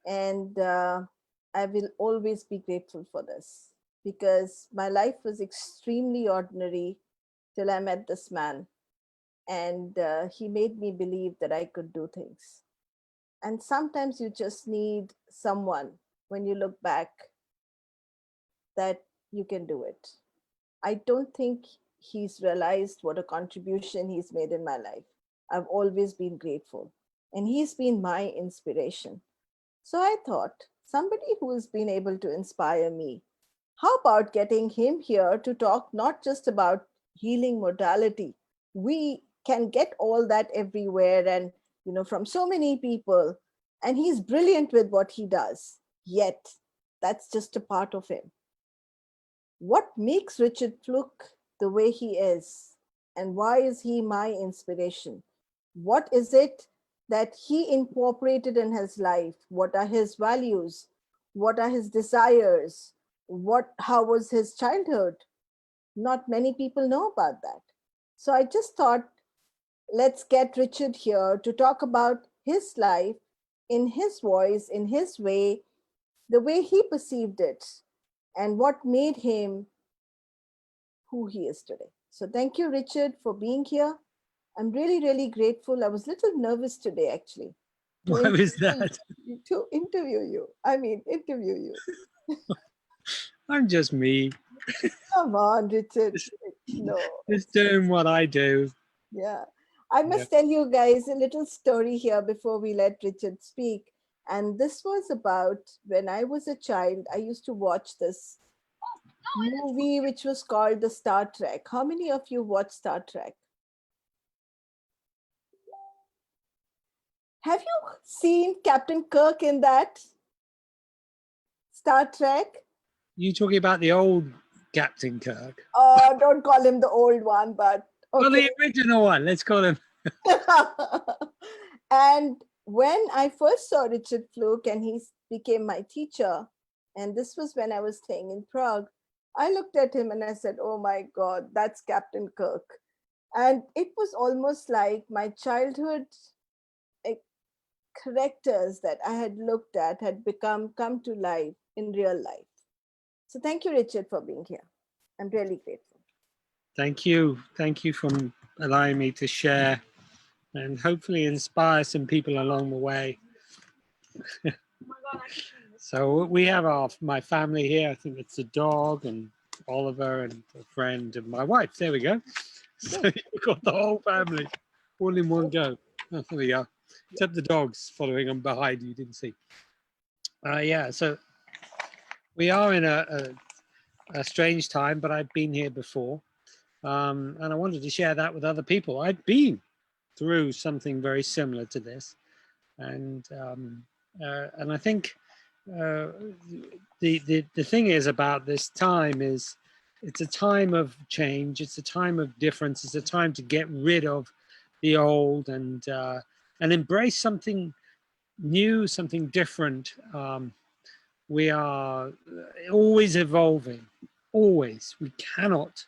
And I will always be grateful for this, because my life was extremely ordinary till I met this man. And he made me believe that I could do things. And sometimes you just need someone, when you look back, that you can do it. I don't think he's realized what a contribution he's made in my life. I've always been grateful. And he's been my inspiration. So I thought, somebody who has been able to inspire me, how about getting him here to talk not just about healing modality? We can get all that everywhere and, from so many people. And he's brilliant with what he does. Yet, that's just a part of him. What makes Richard Flook the way he is? And why is he my inspiration? What is it that he incorporated in his life? What are his values? What are his desires? How was his childhood? Not many people know about that. So I just thought, let's get Richard here to talk about his life in his voice, in his way, the way he perceived it, and what made him who he is today. So thank you, Richard, for being here. I'm really, really grateful. I was a little nervous today, actually, to Why was interview that? you. To interview you. I mean, interview you. I'm just me. Come on, Richard. Just, No, just doing what I do. yeah. I Yeah. must tell you guys a little story here before we let Richard speak. And this was about when I was a child. I used to watch this movie which was called the Star Trek. How many of you watched Star Trek? Have you seen Captain Kirk in that Star Trek? You talking about the old Captain Kirk? Don't call him the old one, but Well, okay. the original one. Let's call him. And when I first saw Richard Flook and he became my teacher, and this was when I was staying in Prague, I looked at him and I said, oh my God, that's Captain Kirk. And it was almost like my childhood eh, characters that I had looked at had come to life in real life. So thank you, Richard, for being here. I'm really grateful. Thank you. Thank you for allowing me to share and hopefully inspire some people along the way. So we have my family here. I think it's a dog and Oliver and a friend and my wife. There we go. So you've got the whole family all in one go. Oh, there we go. Except the dogs following on behind you didn't see. Yeah, so we are in a strange time, but I've been here before. And I wanted to share that with other people. I'd been through something very similar to this. And I think the thing is about this time is it's a time of change. It's a time of difference. It's a time to get rid of the old and embrace something new, something different. We are always evolving. Always. We cannot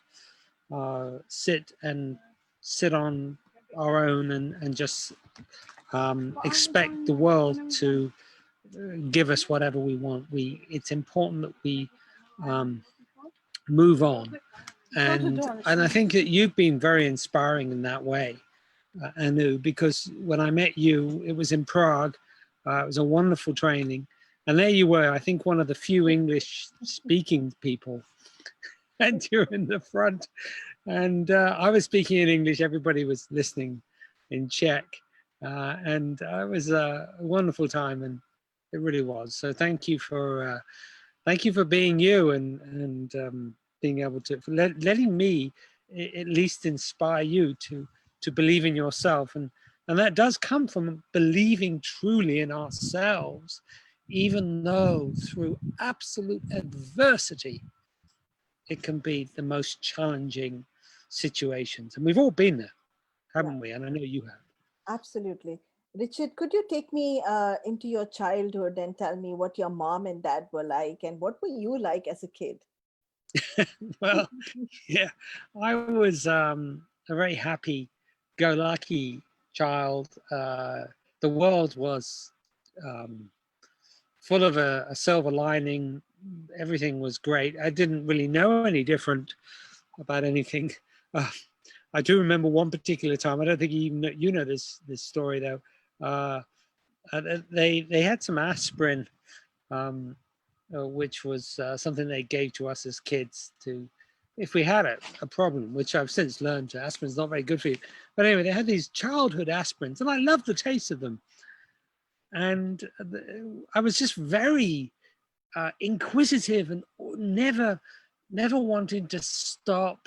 sit on our own and just expect the world to give us whatever we want. It's important that we um, move on, and I think that you've been very inspiring in that way, Anu. Because when I met you, it was in Prague. It was a wonderful training, and there you were. I think one of the few English-speaking people, and you're in the front. And I was speaking in English. Everybody was listening in Czech, and it was a wonderful time, and it really was. So thank you for being you and being able to letting me at least inspire you to believe in yourself, and that does come from believing truly in ourselves, even though through absolute adversity it can be the most challenging situations. And we've all been there, Yeah, haven't we? And I know you have. absolutely. Richard, could you take me into your childhood and tell me what your mom and dad were like and what were you like as a kid? Well, yeah, I was a very happy go lucky child. The world was um, full of a silver lining. Everything was great. I didn't really know any different about anything. Uh, I do remember one particular time. I don't think you know this story though. Uh, they had some aspirin, um, which was something they gave to us as kids to, if we had a problem, which I've since learned aspirin's not very good for you. But anyway, they had these childhood aspirins, and I loved the taste of them. And I was just very inquisitive and never wanting to stop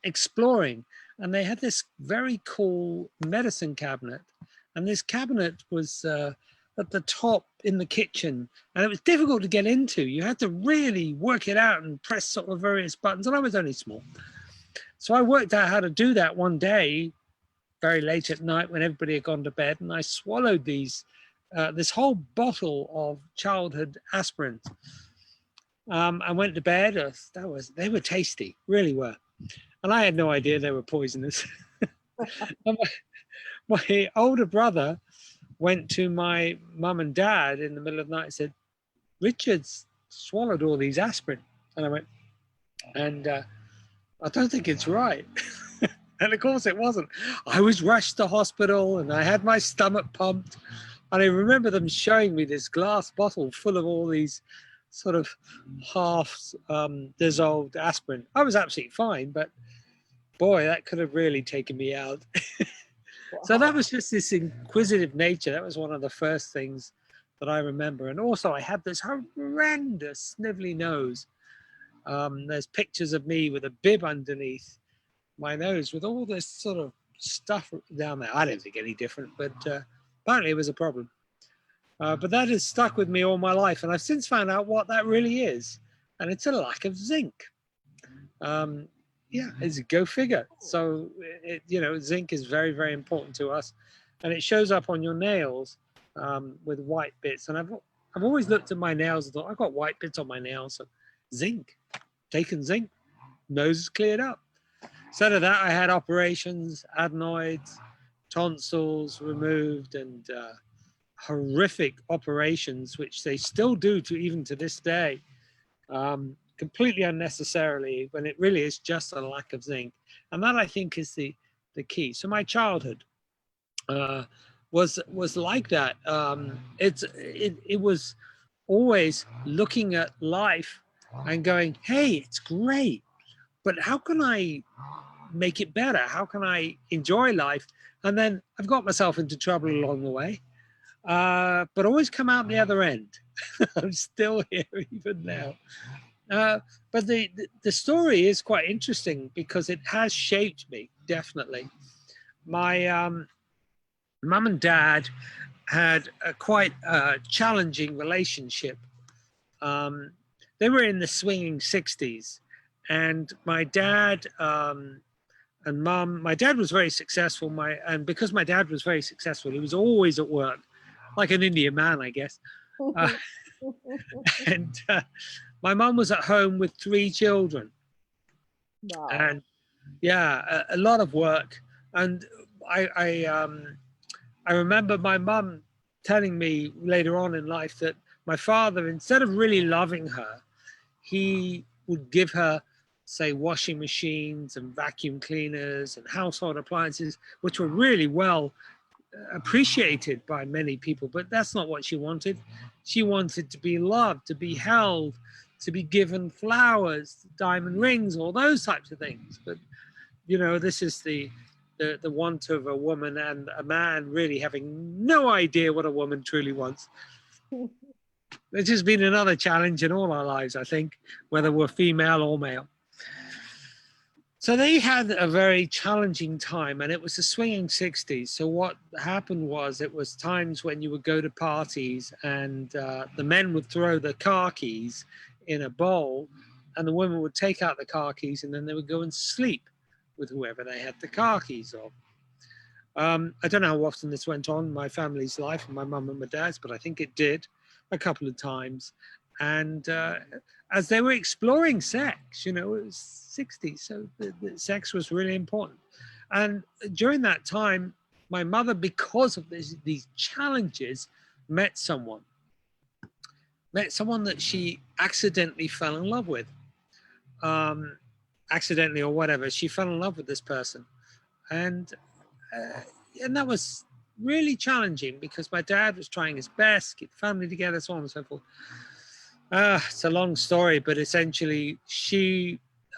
exploring. And they had this very cool medicine cabinet, and this cabinet was at the top in the kitchen, and it was difficult to get into. You had to really work it out and press sort of various buttons, and I was only small. So I worked out how to do that one day, very late at night when everybody had gone to bed, and I swallowed this whole bottle of childhood aspirin. I went to bed. They were tasty, really were, and I had no idea they were poisonous. my older brother went to my mum and dad in the middle of the night and said, "Richard's swallowed all these aspirin," and I went, and I don't think it's right. And of course it wasn't. I was rushed to hospital and I had my stomach pumped. And I remember them showing me this glass bottle full of all these sort of half dissolved aspirin. I was absolutely fine, but boy, that could have really taken me out. So that was just this inquisitive nature. That was one of the first things that I remember. And also I had this horrendous snivelly nose. There's pictures of me with a bib underneath my nose with all this sort of stuff down there. I don't think any different, but apparently it was a problem. But that has stuck with me all my life, and I've since found out what that really is, and it's a lack of zinc. Yeah, it's go figure. So zinc is very, very important to us, and it shows up on your nails with white bits. And I've always looked at my nails and thought, I've got white bits on my nails. So zinc, taken zinc, nose is cleared up. Instead of that, I had operations, adenoids, tonsils removed, and horrific operations, which they still do to even to this day, completely unnecessarily, when it really is just a lack of zinc. And that, I think, is the key. So my childhood was like that. It was always looking at life and going, hey, it's great, but how can I make it better? How can I enjoy life? And then I've got myself into trouble along the way, but always come out the other end. I'm still here even now. But the story is quite interesting because it has shaped me, definitely. My mum and dad had a quite challenging relationship. They were in the swinging 60s, and my dad and mum, my dad was very successful. And because my dad was very successful, he was always at work, like an Indian man, I guess. And my mum was at home with 3 children. Wow. And yeah, a lot of work. And I remember my mum telling me later on in life that my father, instead of really loving her, he would give her, say, washing machines and vacuum cleaners and household appliances, which were really well appreciated by many people, but that's not what she wanted. She wanted to be loved, to be held, to be given flowers, diamond rings, all those types of things. But this is the want of a woman and a man really having no idea what a woman truly wants. There's just been another challenge in all our lives, I think, whether we're female or male. So they had a very challenging time, and it was the swinging 60s. So what happened was, it was times when you would go to parties and the men would throw the car keys in a bowl, and the women would take out the car keys, and then they would go and sleep with whoever they had the car keys of. I don't know how often this went on in my family's life, my mum and my dad's, but I think it did a couple of times. And as they were exploring sex, it was 60s, so the sex was really important. And during that time, my mother, because of these challenges, met someone. met someone that she accidentally fell in love with. Um, Accidentally or whatever, she fell in love with this person, and uh, and that was really challenging because my dad was trying his best to keep the family together, so on and so forth. It's a long story, but essentially,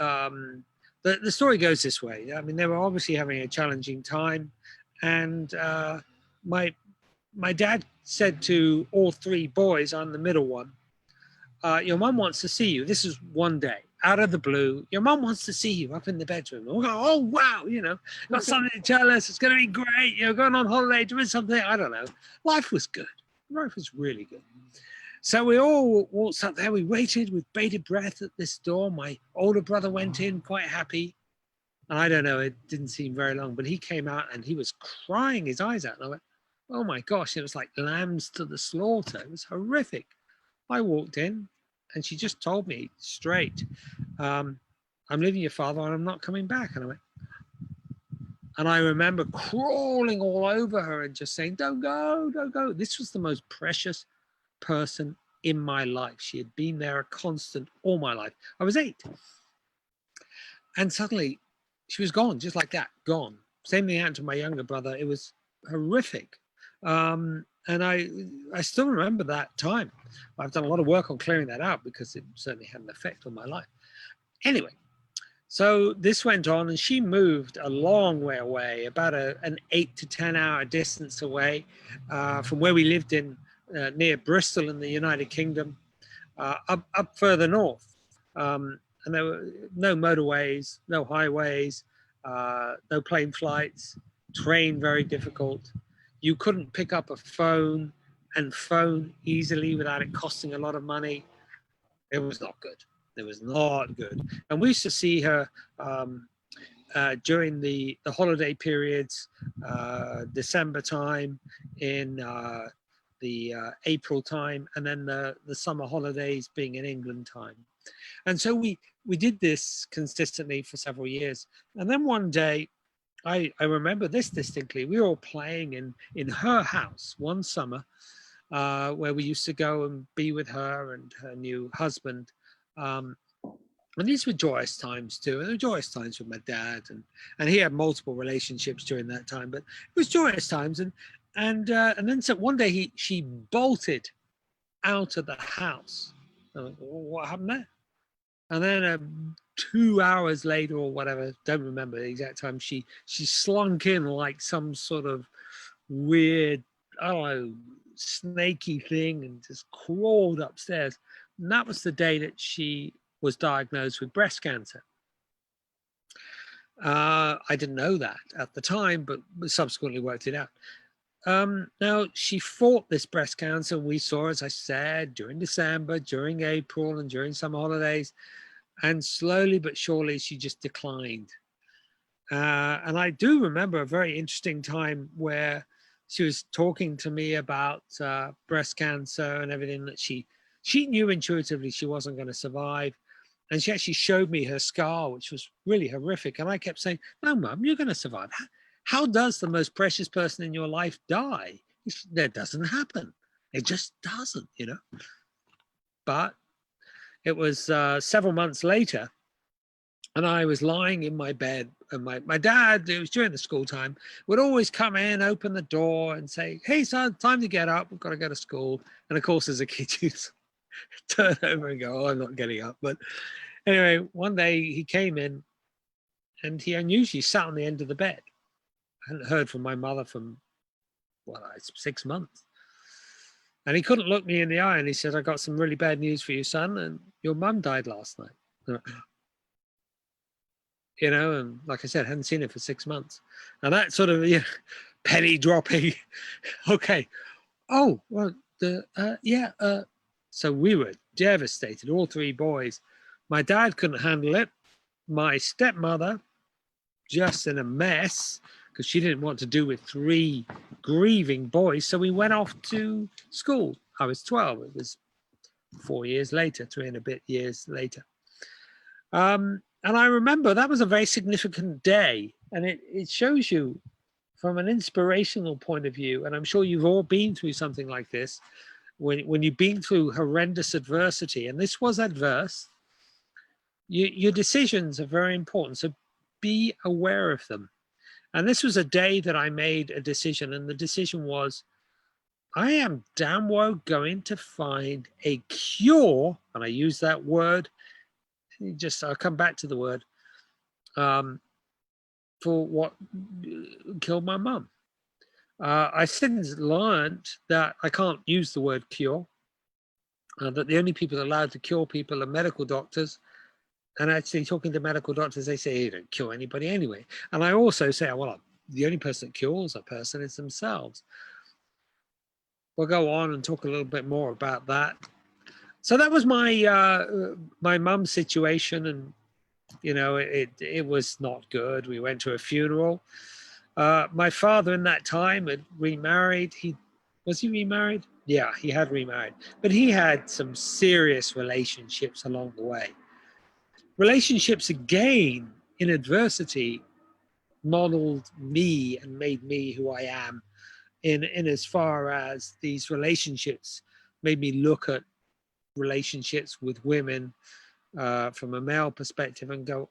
um, the story goes this way. I mean, they were obviously having a challenging time, and my my dad said to all three boys, I'm the middle one, your mum wants to see you. This is one day out of the blue. Your mum wants to see you up in the bedroom. And we go, oh, wow, got something to tell us. It's going to be great. Going on holiday, doing something. I don't know. Life was good. Life was really good. So we all waltzed up there. We waited with bated breath at this door. My older brother went in quite happy. And I don't know, it didn't seem very long, but he came out and he was crying his eyes out. And I went, oh my gosh, it was like lambs to the slaughter. It was horrific. I walked in and she just told me straight, I'm leaving your father and I'm not coming back. And I went, and I remember crawling all over her and just saying, don't go, don't go. This was the most precious person in my life. She had been there a constant all my life. I was 8. And suddenly she was gone, just like that, gone. Same thing happened to my younger brother. It was horrific. And I still remember that time. I've done a lot of work on clearing that out because it certainly had an effect on my life. Anyway, so this went on and she moved a long way away, about an 8 to 10 hour distance away from where we lived in near Bristol in the United Kingdom, up further north. And there were no motorways, no highways, no plane flights, train very difficult. You couldn't pick up a phone and phone easily without it costing a lot of money. It was not good. It was not good. And we used to see her during the holiday periods, December time, in the April time, and then the summer holidays being in England time. And so we did this consistently for several years. And then one day, I remember this distinctly. We were all playing in her house one summer, where we used to go and be with her and her new husband. And these were joyous times too. And there were joyous times with my dad, and he had multiple relationships during that time. But it was joyous times. And then so one day she bolted out of the house. What happened there? And then 2 hours later or whatever, don't remember the exact time, she slunk in like some sort of weird, I don't know, snaky thing and just crawled upstairs. And that was the day that she was diagnosed with breast cancer. I didn't know that at the time, but subsequently worked it out. Now, she fought this breast cancer. We saw, as I said, during December, during April, and during summer holidays. And slowly but surely, she just declined. And I do remember a very interesting time where she was talking to me about breast cancer and everything that she knew intuitively she wasn't going to survive. And she actually showed me her scar, which was really horrific. And I kept saying, no, Mum, you're going to survive. How does the most precious person in your life die? That doesn't happen. It just doesn't, But it was several months later, and I was lying in my bed, and my dad, it was during the school time, would always come in, open the door and say, hey, son, time to get up. We've got to go to school. And of course, as a kid, you'd turn over and go, oh, I'm not getting up. But anyway, one day he came in and he unusually sat on the end of the bed. I hadn't heard from my mother for 6 months. And he couldn't look me in the eye, and he said, I got some really bad news for you, son, and your mum died last night. And like I said, I hadn't seen her for 6 months. And that sort of, penny dropping. Okay. Oh, well, so we were devastated, all three boys. My dad couldn't handle it. My stepmother, just in a mess, because she didn't want to do with 3 grieving boys. So we went off to school. I was 12. It was 4 years later, 3 and a bit years later. And I remember that was a very significant day. And it shows you from an inspirational point of view, and I'm sure you've all been through something like this, when you've been through horrendous adversity, and this was adverse, your decisions are very important. So be aware of them. And this was a day that I made a decision, and the decision was, I am damn well going to find a cure, and I use that word, I'll come back to the word, for what killed my mum. I since learned that I can't use the word cure, that the only people allowed to cure people are medical doctors. And actually, talking to medical doctors, they say you don't cure anybody anyway. And I also say, well, the only person that cures a person is themselves. We'll go on and talk a little bit more about that. So that was my mum's situation, and it was not good. We went to a funeral. My father in that time had remarried. Was he remarried? Yeah, he had remarried, but he had some serious relationships along the way. Relationships, again, in adversity, modeled me and made me who I am, in as far as these relationships made me look at relationships with women from a male perspective and go,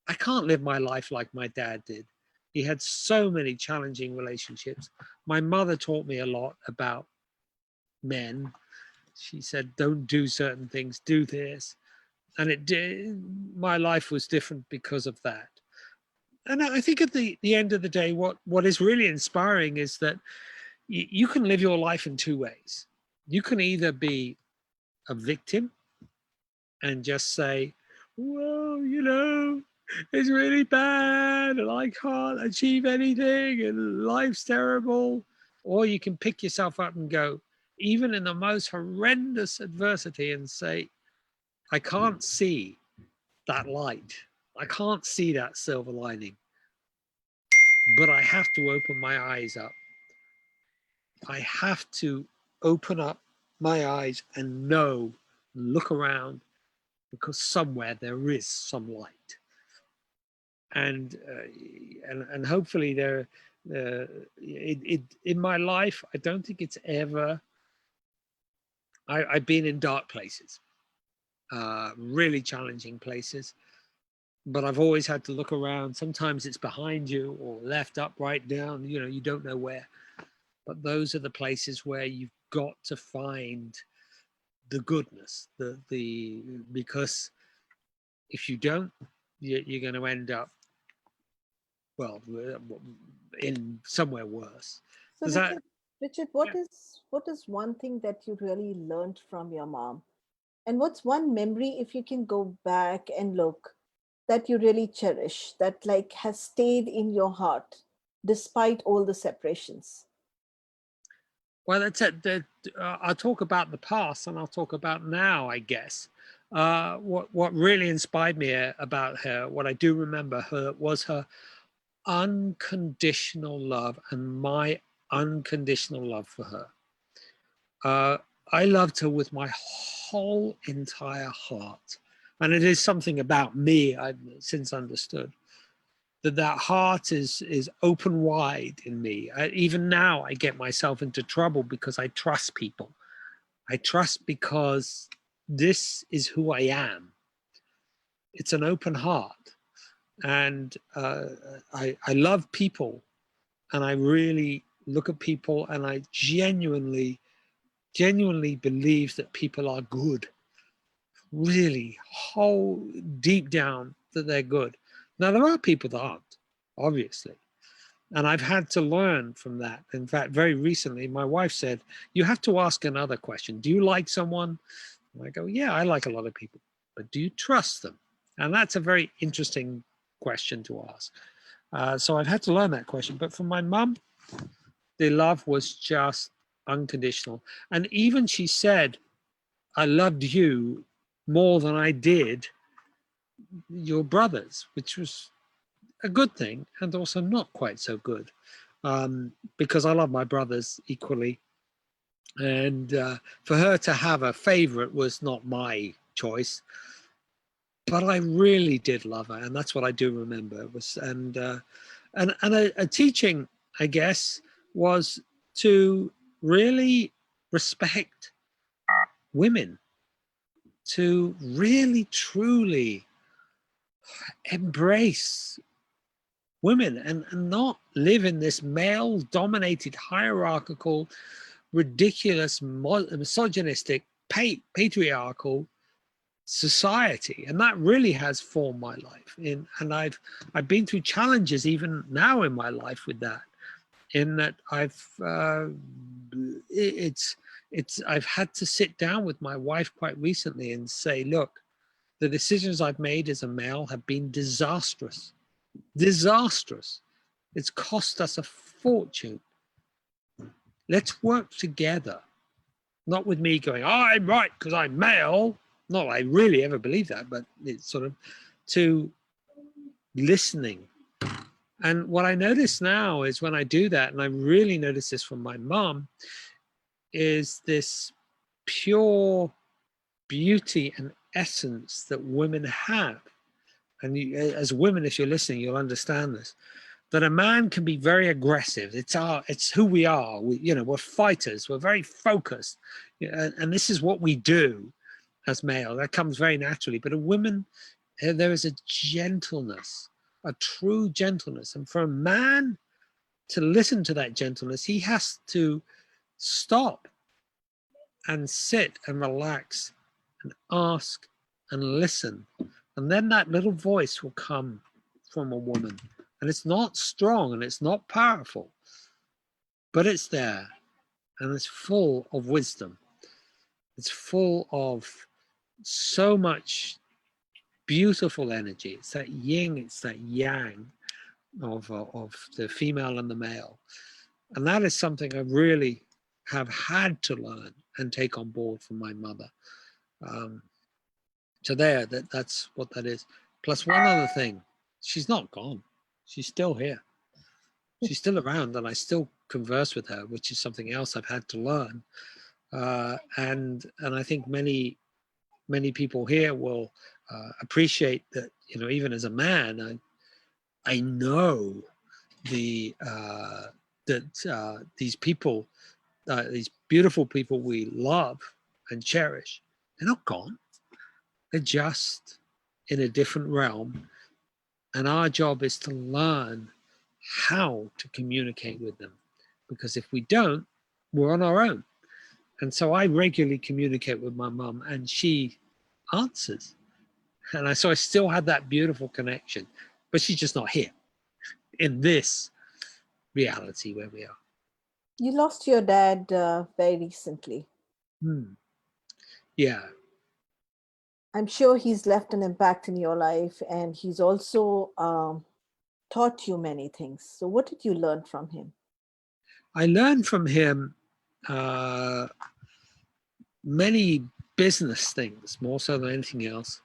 I can't live my life like my dad did. He had so many challenging relationships. My mother taught me a lot about men. She said, don't do certain things, do this. And it did. My life was different because of that. And I think at the end of the day, what is really inspiring is that you can live your life in two ways. You can either be a victim and just say, well, it's really bad and I can't achieve anything and life's terrible. Or you can pick yourself up and go, even in the most horrendous adversity, and say, I can't see that light. I can't see that silver lining, but I have to open my eyes up. I have to open up my eyes and look around, because somewhere there is some light. And hopefully in my life, I don't think it's ever, I've been in dark places, really challenging places, but I've always had to look around. Sometimes it's behind you or left, up, right, down, you don't know where, but those are the places where you've got to find the goodness, because if you don't, you're going to end up, well, in somewhere worse. So Does that? Richard, Yeah. what is one thing that you really learned from your mom? And what's one memory, if you can go back and look, that you really cherish, that like has stayed in your heart despite all the separations? Well, that's it. I'll talk about the past and I'll talk about now, I guess. What really inspired me about her, what I do remember her, was her unconditional love and my unconditional love for her. I loved her with my whole entire heart. And it is something about me I've since understood, that heart is open wide in me. Even now, I get myself into trouble because I trust people. I trust because this is who I am. It's an open heart, and I love people, and I really look at people, and I genuinely believe that people are good. Really, whole deep down that they're good. Now there are people that aren't, obviously. And I've had to learn from that. In fact, very recently, my wife said, you have to ask another question. Do you like someone? And I go, yeah, I like a lot of people, but do you trust them? And that's a very interesting question to ask. So I've had to learn that question. But for my mum, the love was just unconditional. And even she said, I loved you more than I did your brothers, which was a good thing and also not quite so good, because I love my brothers equally. And for her to have a favorite was not my choice, but I really did love her, and that's what I do remember. And a teaching, I guess, was to really respect women to really, truly embrace women and not live in this male-dominated, hierarchical, ridiculous, misogynistic, patriarchal society. And that really has formed my life. And I've been through challenges even now in my life with that, in that I've had to sit down with my wife quite recently and say, look, the decisions I've made as a male have been disastrous. Disastrous. It's cost us a fortune. Let's work together. Not with me going, oh, I'm right because I'm male. Not that I really ever believe that, but it's sort of to listening. And what I notice now is when I do that, and I really notice this from my mom, is this pure beauty and essence that women have. And you, as women, if you're listening, you'll understand this, that a man can be very aggressive. It's who we are. We're fighters. We're very focused. And this is what we do as male. That comes very naturally. But a woman, there is a gentleness, a true gentleness. And for a man to listen to that gentleness, he has to stop and sit and relax and ask and listen. And then that little voice will come from a woman. And it's not strong and it's not powerful, but it's there and it's full of wisdom. It's full of so much beautiful energy. It's that yin, it's that yang of the female and the male. And that is something I really have had to learn and take on board from my mother. So that's what that is. Plus one other thing, she's not gone. She's still here. She's still around and I still converse with her, which is something else I've had to learn. And I think many people here will appreciate that, even as a man, I know that these people, these beautiful people we love and cherish, they're not gone. They're just in a different realm. And our job is to learn how to communicate with them. Because if we don't, we're on our own. And so I regularly communicate with my mum and she answers. And so I still had that beautiful connection, but she's just not here in this reality where we are. You lost your dad very recently. Yeah. I'm sure he's left an impact in your life and he's also taught you many things. So what did you learn from him? I learned from him many business things, more so than anything else.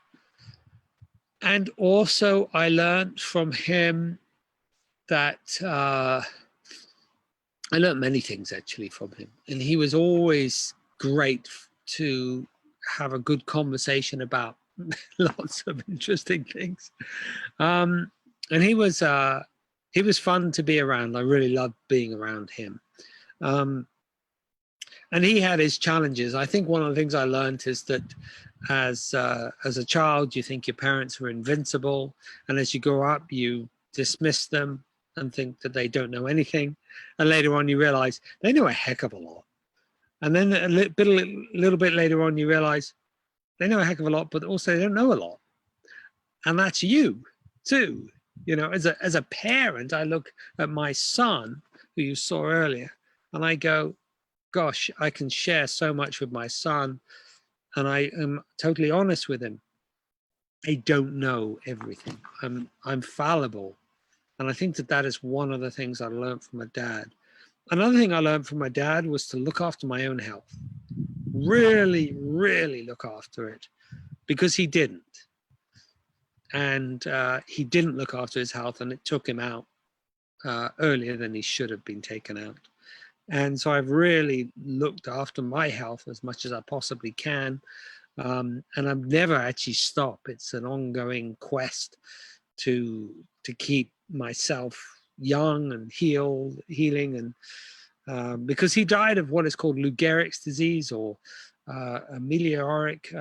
And also I learned from him that I learned many things actually from him. And he was always great to have a good conversation about lots of interesting things. And he was fun to be around. I really loved being around him. And he had his challenges. I think one of the things I learned is that as a child, you think your parents are invincible. And as you grow up, you dismiss them and think that they don't know anything. And later on, you realize they know a heck of a lot. And then a little bit later on, you realize they know a heck of a lot, but also they don't know a lot. And that's you too. As a parent, I look at my son, who you saw earlier, and I go, gosh, I can share so much with my son. And I am totally honest with him. I don't know everything. I'm fallible. And I think that is one of the things I learned from my dad. Another thing I learned from my dad was to look after my own health. Really, really look after it, because he didn't. And he didn't look after his health, and it took him out earlier than he should have been taken out. And so I've really looked after my health as much as I possibly can. And I've never actually stopped. It's an ongoing quest to keep myself young and healing. And because he died of what is called Lou Gehrig's disease, or amelioratic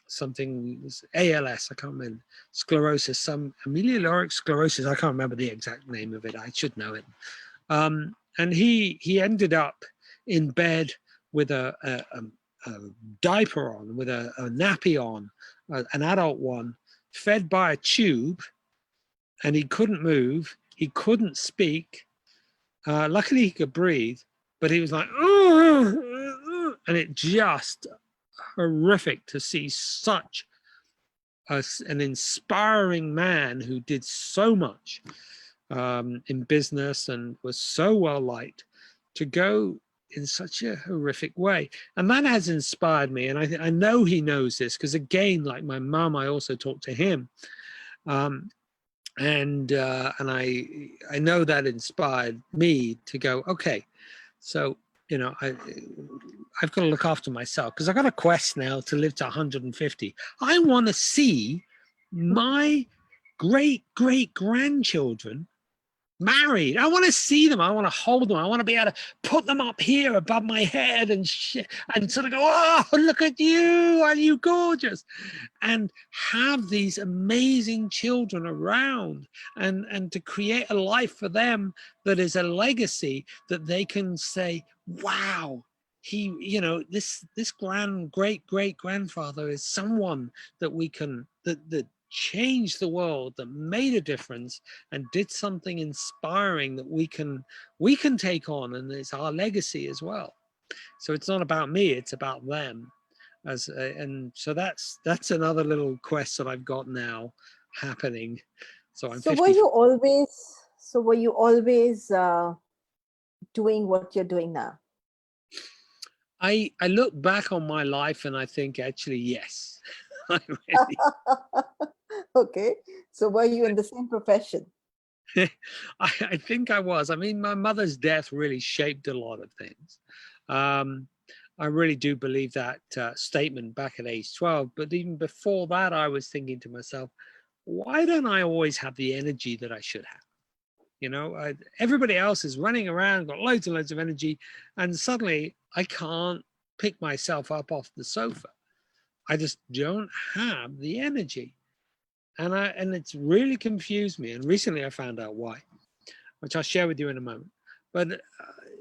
something, ALS, I can't remember, sclerosis, some amelioratic sclerosis, I can't remember the exact name of it, I should know it. And he ended up in bed with a diaper on, with a nappy on, an adult one, fed by a tube, and he couldn't move, he couldn't speak. Luckily he could breathe, but he was like, and it just horrific to see such an inspiring man who did so much in business and was so well liked to go in such a horrific way. And that has inspired me. And I know he knows this, because again, like my mum, I also talked to him. And I know that inspired me to go, okay, so, you know, I've got to look after myself, because I've got a quest now to live to 150. I want to see my great grandchildren married. I want to see them. I want to hold them. I want to be able to put them up here above my head and shit, and sort of go, oh, look at you. Are you gorgeous? And have these amazing children around, and to create a life for them that is a legacy that they can say, wow, he, you know, this great grandfather is someone that we can, that changed the world, that made a difference and did something inspiring that we can take on, and it's our legacy as well. So it's not about me, it's about them. And so that's another little quest that I've got now happening. So I'm So 50. were you always doing what you're doing now? I look back on my life and I think, actually, yes. I really, Okay. So were you in the same profession? I think I was. I mean, my mother's death really shaped a lot of things. I really do believe that statement back at age 12. But even before that, I was thinking to myself, why don't I always have the energy that I should have? You know, everybody else is running around, got loads and loads of energy, and suddenly I can't pick myself up off the sofa. I just don't have the energy. And it's really confused me. And recently I found out why, which I'll share with you in a moment. But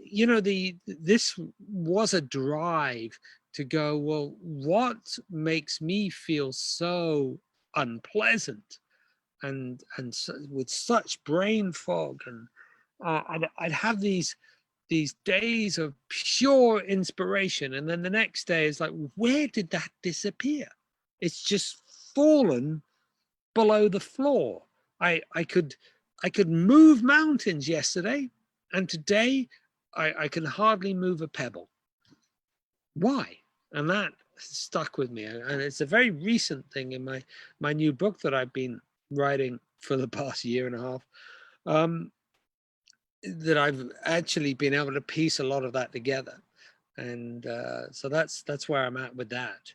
you know, this was a drive to go, well, what makes me feel so unpleasant and so, with such brain fog, and I'd have these days of pure inspiration, and then the next day is like, where did that disappear? It's just fallen below the floor. I could move mountains yesterday, and today I can hardly move a pebble. Why? And that stuck with me. And it's a very recent thing in my new book that I've been writing for the past year and a half, that I've actually been able to piece a lot of that together. And so that's where I'm at with that.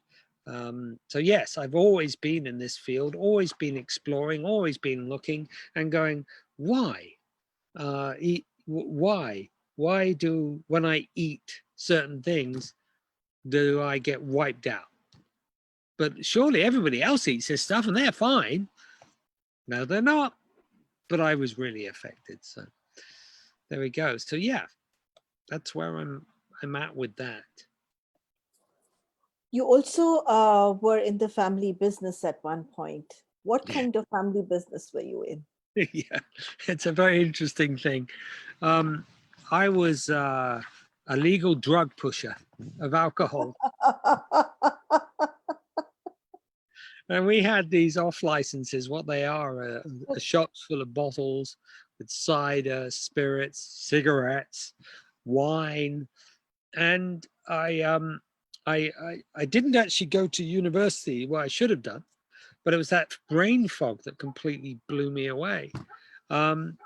So yes, I've always been in this field, always been exploring, always been looking and going, why? Why do, when I eat certain things, do I get wiped out? But surely everybody else eats this stuff and they're fine. No, they're not. But I was really affected. So there we go. So yeah, that's where I'm at with that. You also were in the family business at one point. What Yeah. kind of family business were you in? Yeah, it's a very interesting thing. I was a legal drug pusher of alcohol. And we had these off licenses, what they are shops full of bottles with cider, spirits, cigarettes, wine. And I didn't actually go to university, well, I should have done, but it was that brain fog that completely blew me away. And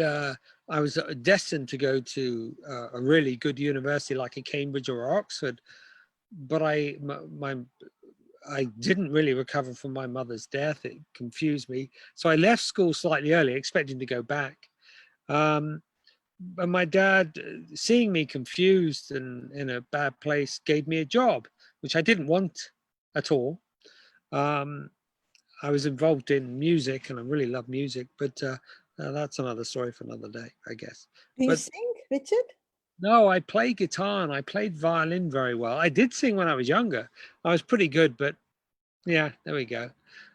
I was destined to go to a really good university like a Cambridge or Oxford, but I didn't really recover from my mother's death. It confused me. So I left school slightly early, expecting to go back. and my dad, seeing me confused and in a bad place, gave me a job, which I didn't want at all. Um, I was involved in music, and I really love music, but that's another story for another day, I guess. Do you But sing, Richard? no, I play guitar and I played violin very well. I did sing when I was younger. I was pretty good, but yeah, there we go.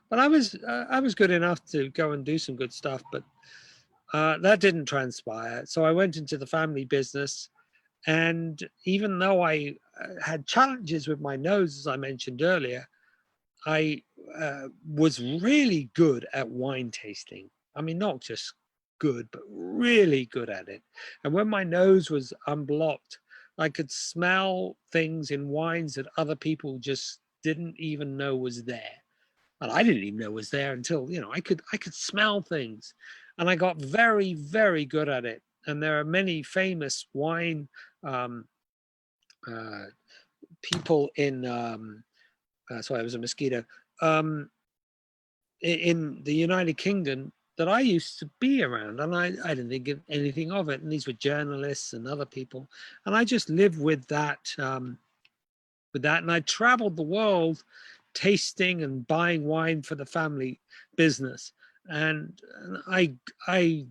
But I was good enough to go and do some good stuff, but that didn't transpire. So I went into the family business, and even though I had challenges with my nose, as I mentioned earlier, I was really good at wine tasting. I mean, not just good, but really good at it. And when my nose was unblocked, I could smell things in wines that other people just didn't even know was there. And I didn't even know was there until, I could smell things. And I got very, very good at it. And there are many famous wine um, uh, people in, sorry, it was a mosquito, um, in the United Kingdom that I used to be around, and I didn't think anything of it. And these were journalists and other people, and I just lived with that. And I traveled the world, tasting and buying wine for the family business, and I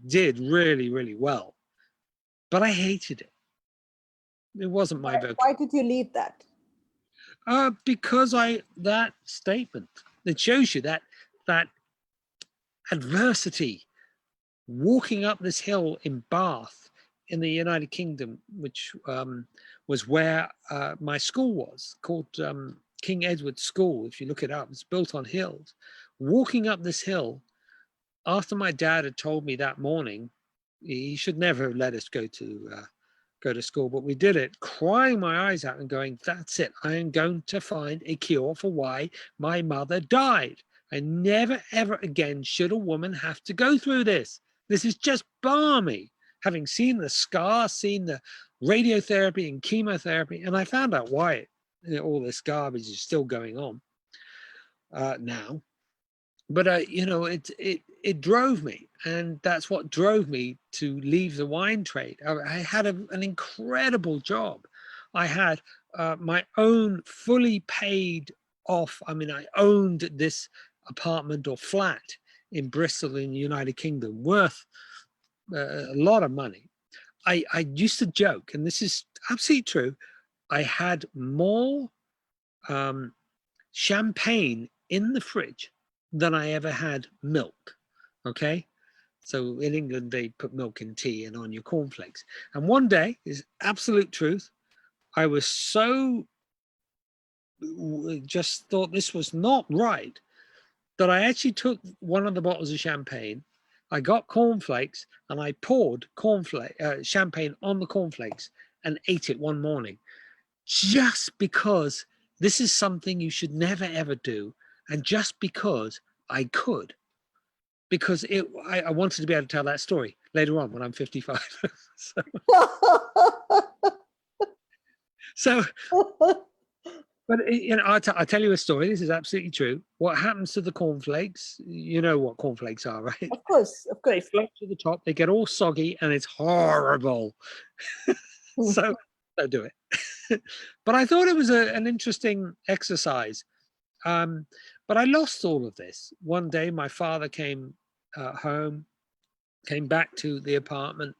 did really really well, but I hated it. It wasn't my vocation. Why did you leave that? Because that statement, it shows you that adversity, walking up this hill in Bath in the United Kingdom, which was where my school was, called King Edward School. If you look it up, it's built on hills. Walking up this hill, after my dad had told me that morning, he should never have let us go to school, but we did it, crying my eyes out and going, that's it. I am going to find a cure for why my mother died. And never, ever again should a woman have to go through this. This is just balmy. Having seen the scar, seen the radiotherapy and chemotherapy, and I found out why all this garbage is still going on now. But it drove me, and that's what drove me to leave the wine trade. I had an incredible job. I had my own fully paid off. I mean, I owned this apartment or flat in Bristol in the United Kingdom, worth a lot of money. I used to joke, and this is absolutely true. I had more champagne in the fridge than I ever had milk. Okay. So in England, they put milk in tea and on your cornflakes. And one day, is absolute truth, I was so just thought this was not right that I actually took one of the bottles of champagne. I got cornflakes and I poured champagne on the cornflakes and ate it one morning, just because this is something you should never ever do, and just because I could, because I wanted to be able to tell that story later on when I'm 55. so but I'll tell you a story. This is absolutely true. What happens to the cornflakes? You know what cornflakes are, right? Of course, of They course. float to the top. They get all soggy, and it's horrible. so don't do it. But I thought it was an interesting exercise. But I lost all of this. One day, my father came home, came back to the apartment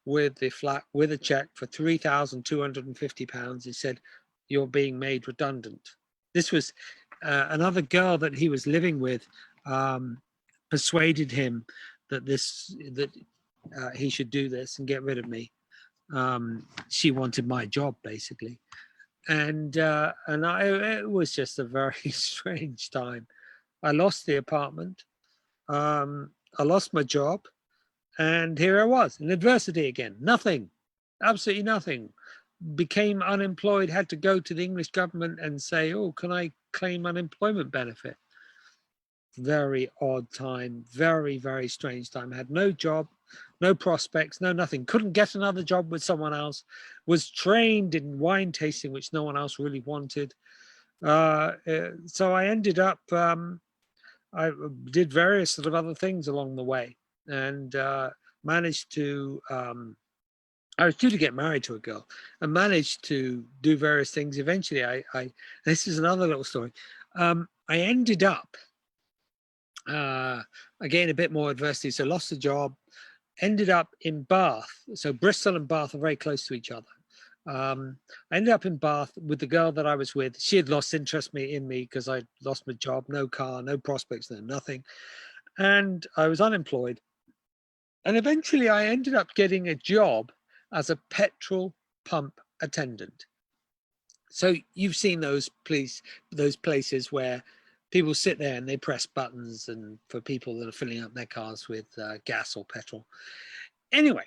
with the flat with a check for £3,250. He said, "You're being made redundant." This was another girl that he was living with, persuaded him that he should do this and get rid of me. She wanted my job, basically. It was just a very strange time. I lost the apartment. I lost my job, and here I was in adversity again. Nothing, absolutely nothing. Became unemployed. Had to go to the English government and say, "Oh, can I claim unemployment benefit?" Very odd time. Very very strange time. Had no job, no prospects, no nothing. Couldn't get another job with someone else. Was trained in wine tasting, which no one else really wanted. So I ended up, I did various sort of other things along the way, and managed to I was due to get married to a girl and managed to do various things. Eventually, this is another little story. I ended up, again, a bit more adversity. So lost the job, ended up in Bath. So Bristol and Bath are very close to each other. I ended up in Bath with the girl that I was with. She had lost interest in me because I lost my job, no car, no prospects, no nothing. And I was unemployed. And eventually I ended up getting a job as a petrol pump attendant. So you've seen those places where people sit there and they press buttons and for people that are filling up their cars with gas or petrol. Anyway,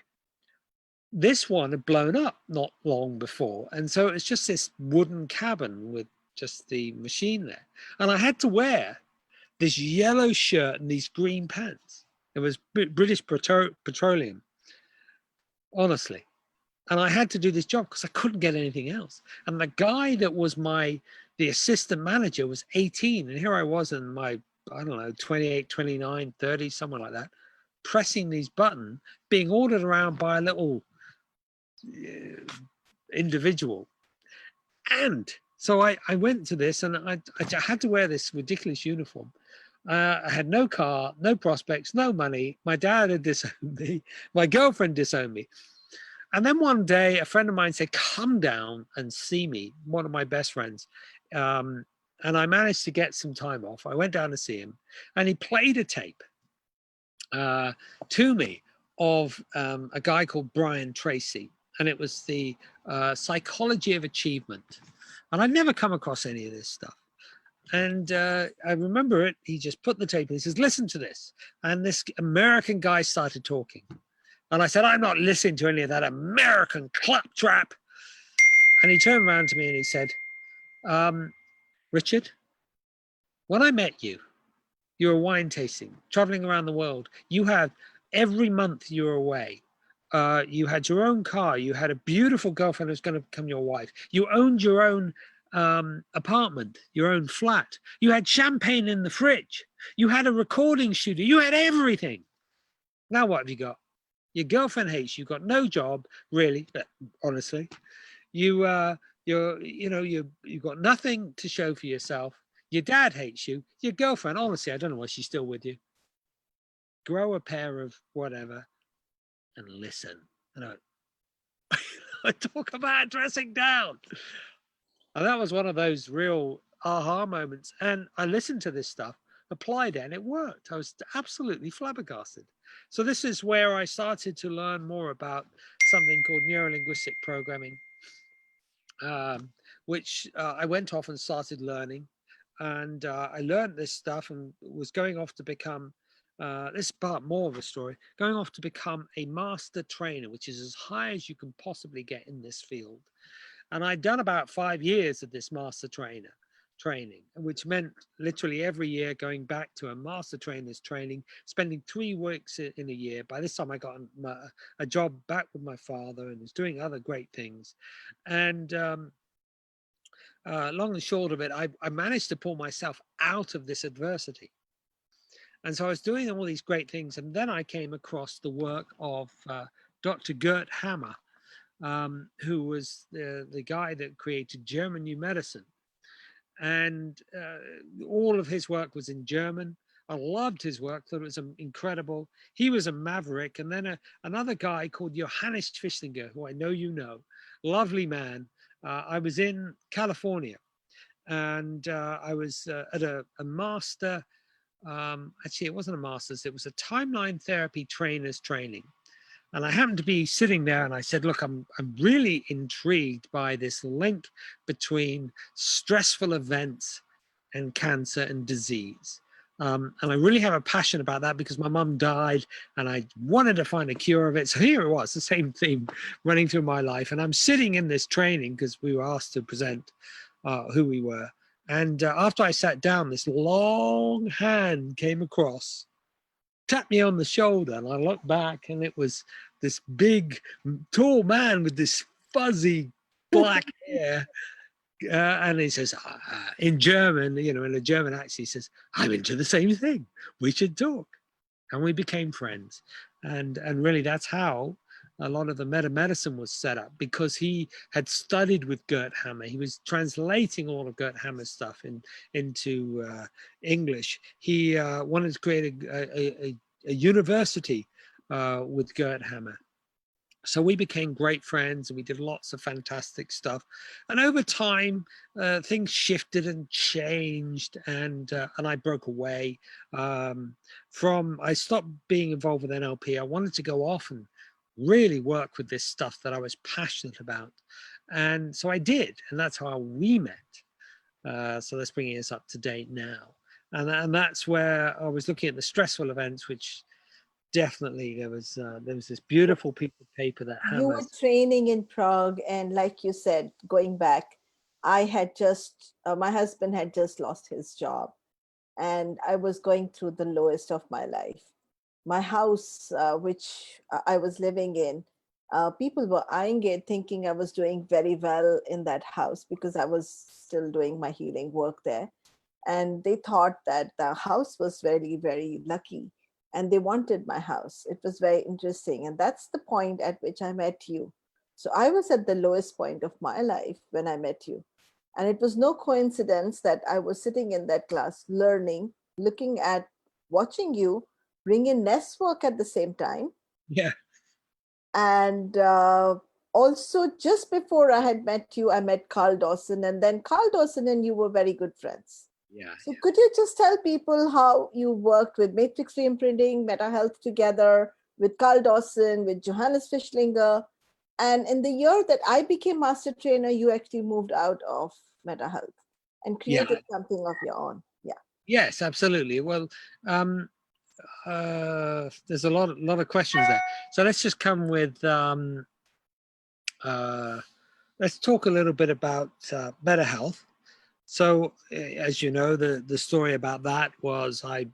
this one had blown up not long before. And so it's just this wooden cabin with just the machine there. And I had to wear this yellow shirt and these green pants. It was British Petroleum, honestly. And I had to do this job because I couldn't get anything else. And the guy that was the assistant manager was 18. And here I was in my, I don't know, 28, 29, 30, somewhere like that, pressing these buttons, being ordered around by a little individual. And so I went to this and I had to wear this ridiculous uniform. I had no car, no prospects, no money. My dad had disowned me. My girlfriend disowned me. And then one day, a friend of mine said, come down and see me, one of my best friends. And I managed to get some time off. I went down to see him and he played a tape to me of a guy called Brian Tracy. And it was the psychology of achievement. And I'd never come across any of this stuff. And I remember it. He just put the tape in. He says, listen to this. And this American guy started talking. And I said, I'm not listening to any of that American claptrap. And he turned around to me and he said, Richard, when I met you, you were wine tasting, traveling around the world. You had every month you were away. You had your own car. You had a beautiful girlfriend who's going to become your wife. You owned your own apartment, your own flat. You had champagne in the fridge. You had a recording studio. You had everything. Now what have you got? Your girlfriend hates you. You've got no job, really. Honestly, you've got nothing to show for yourself. Your dad hates you. Your girlfriend, honestly, I don't know why she's still with you. Grow a pair of whatever and listen. And I talk about dressing down. And that was one of those real aha moments. And I listened to this stuff, applied it, and it worked. I was absolutely flabbergasted. So this is where I started to learn more about something called neurolinguistic programming, which I went off and started learning. And I learned this stuff and was going off to become, this is part more of a story, going off to become a master trainer, which is as high as you can possibly get in this field. And I'd done about 5 years of this master training, which meant literally every year going back to a master trainer's training, spending 3 weeks in a year. By this time I got a job back with my father and was doing other great things. And long and short of it, I managed to pull myself out of this adversity. And so I was doing all these great things. And then I came across the work of Dr. Gert Hammer, who was the guy that created German New Medicine. And all of his work was in German. I loved his work, thought it was incredible. He was a maverick. And then another guy called Johannes Fischlinger, who I know you know, lovely man. I was in California and I was at a master, actually it wasn't a master's, it was a timeline therapy trainer's training. And I happened to be sitting there and I said, look, I'm really intrigued by this link between stressful events and cancer and disease. And I really have a passion about that because my mum died and I wanted to find a cure of it. So here it was, the same theme running through my life. And I'm sitting in this training because we were asked to present who we were. And after I sat down, this long hand came across, tapped me on the shoulder, and I looked back and it was this big, tall man with this fuzzy black hair. And he says, in German, in a German accent, he says, I'm into the same thing. We should talk. And we became friends. And really that's how a lot of the meta medicine was set up, because he had studied with Gert Hammer. He was translating all of Gert Hammer's stuff into English. He wanted to create a university with Gert Hammer. So we became great friends, and we did lots of fantastic stuff. And over time, things shifted and changed, and I broke away from. I stopped being involved with NLP. I wanted to go off and really work with this stuff that I was passionate about, and so I did, and that's how we met. So that's bringing us up to date now, and that's where I was looking at the stressful events, which definitely there was this beautiful piece of paper that You were Hammers. training in Prague, and like you said, going back, I had just, my husband had just lost his job, and I was going through the lowest of my life. My house, which I was living in, people were eyeing it, thinking I was doing very well in that house because I was still doing my healing work there. And they thought that the house was very, very lucky, and they wanted my house. It was very interesting. And that's the point at which I met you. So I was at the lowest point of my life when I met you. And it was no coincidence that I was sitting in that class learning, looking at, watching you bring in nest work at the same time. Yeah, And also, just before I had met you, I met Carl Dawson, and then Carl Dawson and you were very good friends. yeah, So, could you just tell people how you worked with Matrix Reimprinting, Meta Health together, with Carl Dawson, with Johannes Fischlinger? And in the year that I became master trainer, you actually moved out of Meta Health and yeah. created something of your own. Yeah. Yes, absolutely. Well, there's a lot of questions there. So let's just come with uh, let's talk a little bit about better health. So, as you know, the story about that was I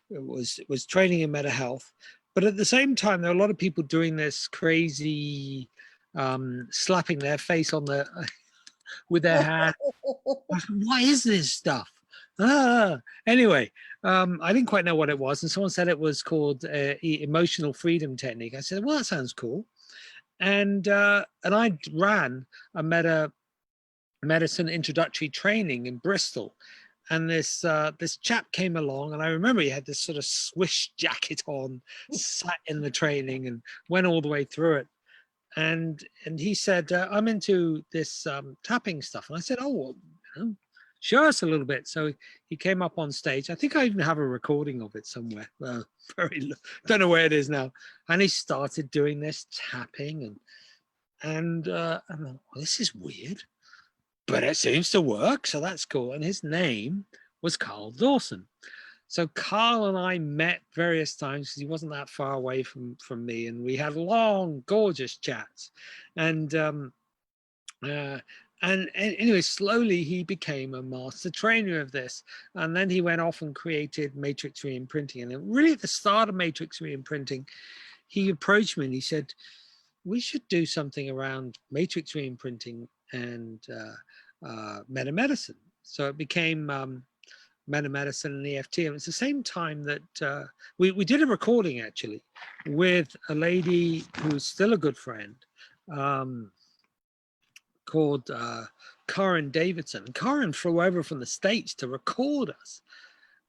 was training in Meta Health, but at the same time, there are a lot of people doing this crazy slapping their face on the with their hand. What is this stuff? Anyway, I didn't quite know what it was, and someone said it was called emotional freedom technique. I said, "Well, that sounds cool," and I ran a medicine introductory training in Bristol, and this chap came along, and I remember he had this sort of swish jacket on, sat in the training, and went all the way through it. And he said, I'm into this tapping stuff. And I said, oh, well, you know, show us a little bit. So he came up on stage. I think I even have a recording of it somewhere. Don't know where it is now. And he started doing this tapping, and I'm like, well, this is weird, but it seems to work. So that's cool. And his name was Carl Dawson. So Carl and I met various times because he wasn't that far away from me, and we had long, gorgeous chats. And uh, and anyway, slowly he became a master trainer of this, and then he went off and created Matrix Reimprinting. And really, at the start of Matrix Reimprinting, he approached me and he said, "We should do something around Matrix Reimprinting and meta medicine." So it became meta medicine and EFT. And it's the same time that we did a recording actually with a lady who's still a good friend um, called Karen Davidson. And Karen flew over from the States to record us.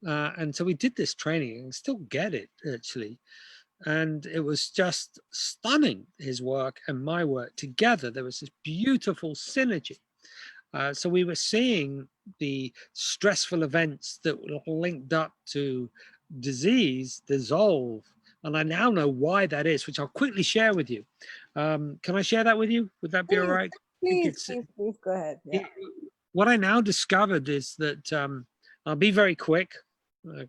And so we did this training and still get it actually. And it was just stunning, his work and my work together. There was this beautiful synergy. So we were seeing the stressful events that were linked up to disease dissolve. And I now know why that is, which I'll quickly share with you. Can I share that with you? Would that be all Please, right? I think please, it's please, please go ahead. Yeah. what I now discovered is that I'll be very quick. Uh,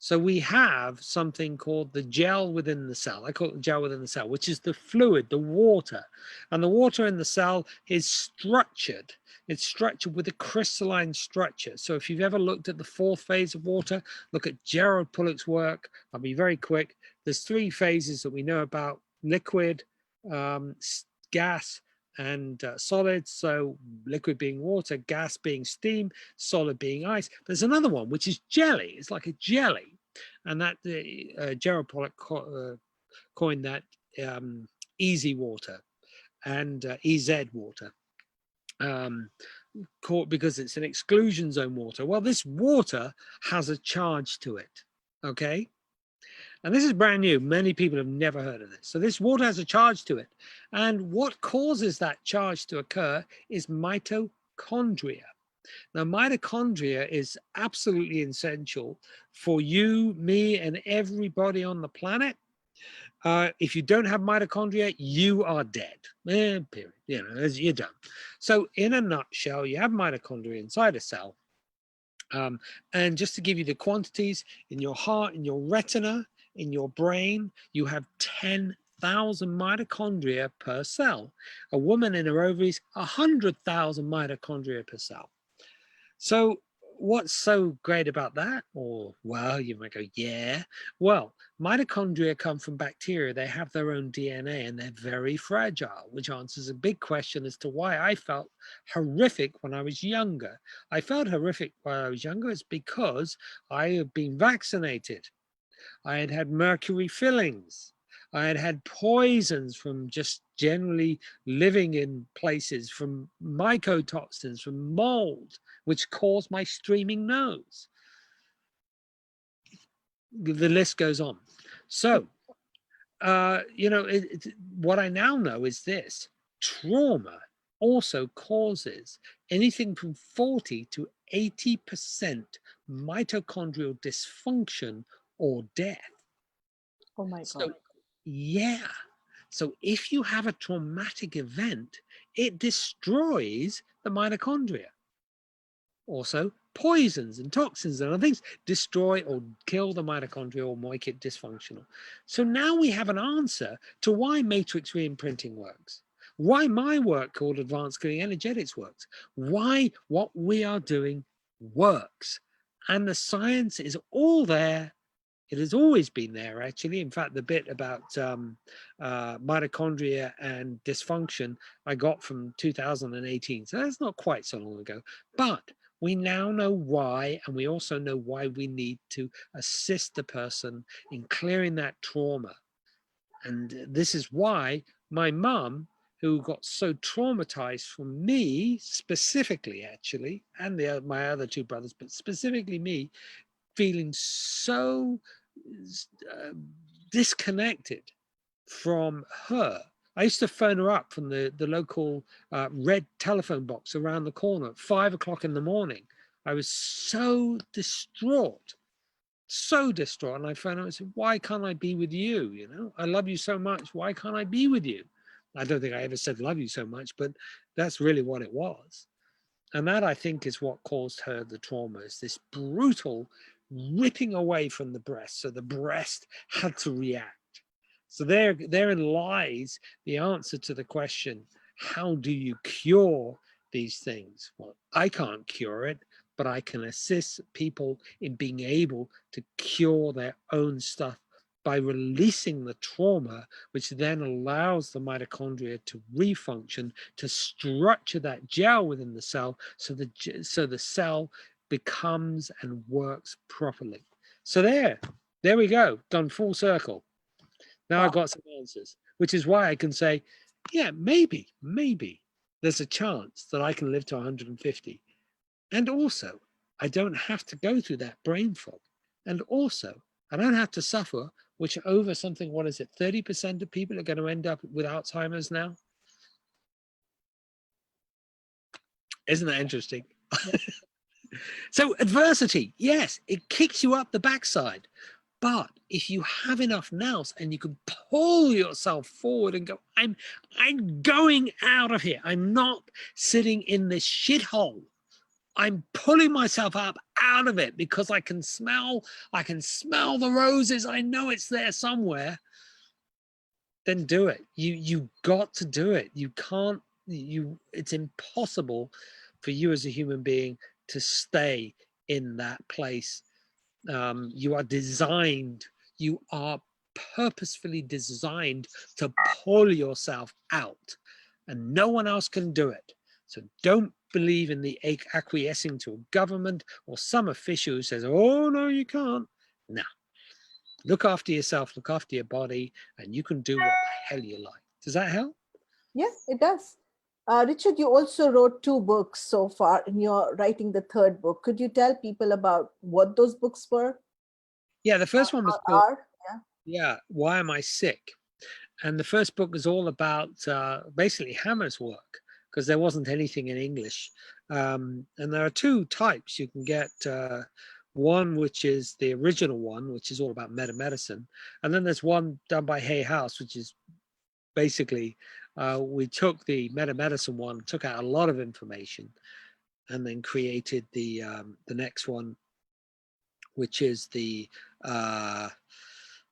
so we have something called the gel within the cell. I call it the gel within the cell, which is the fluid, the water. And the water in the cell is structured. It's structured with a crystalline structure. So if you've ever looked at the fourth phase of water, look at Gerald Pullock's work. I'll be very quick. There's three phases that we know about: liquid, gas, and solid. So liquid being water, gas being steam, solid being ice. There's another one, which is jelly. It's like a jelly. And that Gerald Pollack coined that easy water and EZ water, because it's an exclusion zone water. Well, this water has a charge to it, okay? And this is brand new. Many people have never heard of this. So this water has a charge to it. And what causes that charge to occur is mitochondria. Now, mitochondria is absolutely essential for you, me, and everybody on the planet. If you don't have mitochondria, you are dead. Period. You know, you're done. So, in a nutshell, you have mitochondria inside a cell. And just to give you the quantities, in your heart, in your retina, in your brain, you have 10,000 mitochondria per cell. A woman in her ovaries, 100,000 mitochondria per cell. So what's so great about that? Or, well, you might go, yeah. Well, mitochondria come from bacteria. They have their own DNA and they're very fragile, which answers a big question as to why I felt horrific when I was younger. I felt horrific when I was younger is because I had been vaccinated. I had had mercury fillings. I had had poisons from just generally living in places, from mycotoxins, from mold, which caused my streaming nose. The list goes on. So, what I now know is this: trauma also causes anything from 40 to 80% mitochondrial dysfunction or death. Oh my God. So, yeah. So if you have a traumatic event, it destroys the mitochondria. Also, poisons and toxins and other things destroy or kill the mitochondria or make it dysfunctional. So now we have an answer to why matrix reimprinting works, why my work called Advanced Clearing Energetics works, why what we are doing works. And the science is all there. It has always been there, actually. In fact, the bit about mitochondria and dysfunction I got from 2018. So that's not quite so long ago. But we now know why, and we also know why we need to assist the person in clearing that trauma. And this is why my mum, who got so traumatized from me specifically, actually, and my other two brothers, but specifically me, feeling so disconnected from her. I used to phone her up from the local red telephone box around the corner at 5 o'clock in the morning. I was so distraught, so distraught. And I phoned her and said, why can't I be with you? You know, I love you so much. Why can't I be with you? I don't think I ever said love you so much, but that's really what it was. And that, I think, is what caused her the trauma, is this brutal ripping away from the breast. So the breast had to react. So therein lies the answer to the question, how do you cure these things? Well, I can't cure it, but I can assist people in being able to cure their own stuff by releasing the trauma, which then allows the mitochondria to refunction, to structure that gel within the cell so the cell becomes and works properly. So there we go, done full circle. Now I've Wow. got some answers, which is why I can say, yeah, maybe there's a chance that I can live to 150. And also, I don't have to go through that brain fog. And also, I don't have to suffer, which over something, what is it, 30% of people are going to end up with Alzheimer's now? Isn't that interesting? Yes. So adversity, yes, it kicks you up the backside. But if you have enough nous and you can pull yourself forward and go, I'm going out of here. I'm not sitting in this shithole. I'm pulling myself up out of it because I can smell the roses. I know it's there somewhere. Then do it. You got to do it. You can't, it's impossible for you as a human being to stay in that place. You are designed, you are purposefully designed to pull yourself out, and no one else can do it. So don't believe in the acquiescing to a government or some official who says, oh, no, you can't. No. look after yourself, look after your body, and you can do what the hell you like. Does that help? Yeah, it does. Richard, you also wrote two books so far, and you're writing the third book. Could you tell people about what those books were Yeah, the first one was or called, are? Yeah. yeah, Why Am I Sick? And the first book is all about basically Hammer's work, because there wasn't anything in English. And there are two types. You can get one, which is the original one, which is all about meta-medicine. And then there's one done by Hay House, which is basically, we took the meta-medicine one, took out a lot of information, and then created the next one, which is the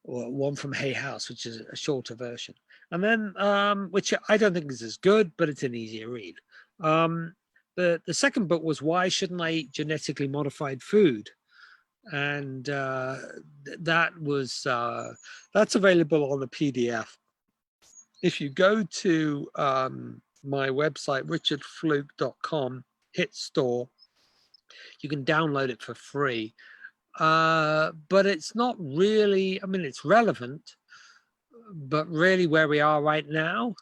one from Hay House, which is a shorter version. And then, which I don't think is as good, but it's an easier read. The second book was Why Shouldn't I Eat Genetically Modified Food? And that was that's available on the PDF. If you go to my website, richardflook.com, hit store, you can download it for free. But it's not really, I mean, it's relevant, but really where we are right now,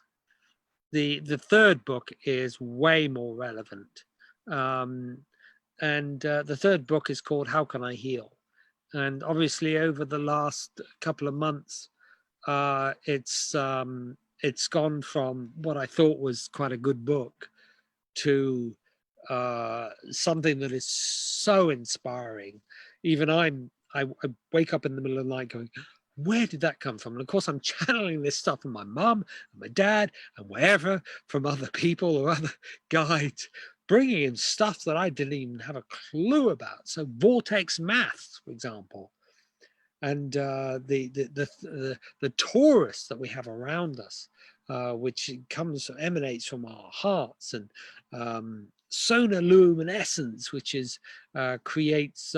the third book is way more relevant. And the third book is called How Can I Heal? And obviously over the last couple of months, it's gone from what I thought was quite a good book to something that is so inspiring. Even I wake up in the middle of the night going, where did that come from? And of course, I'm channeling this stuff from my mum and my dad and wherever, from other people or other guides, bringing in stuff that I didn't even have a clue about. So vortex maths, for example, and the torus that we have around us, which emanates from our hearts, and sonoluminescence, which is creates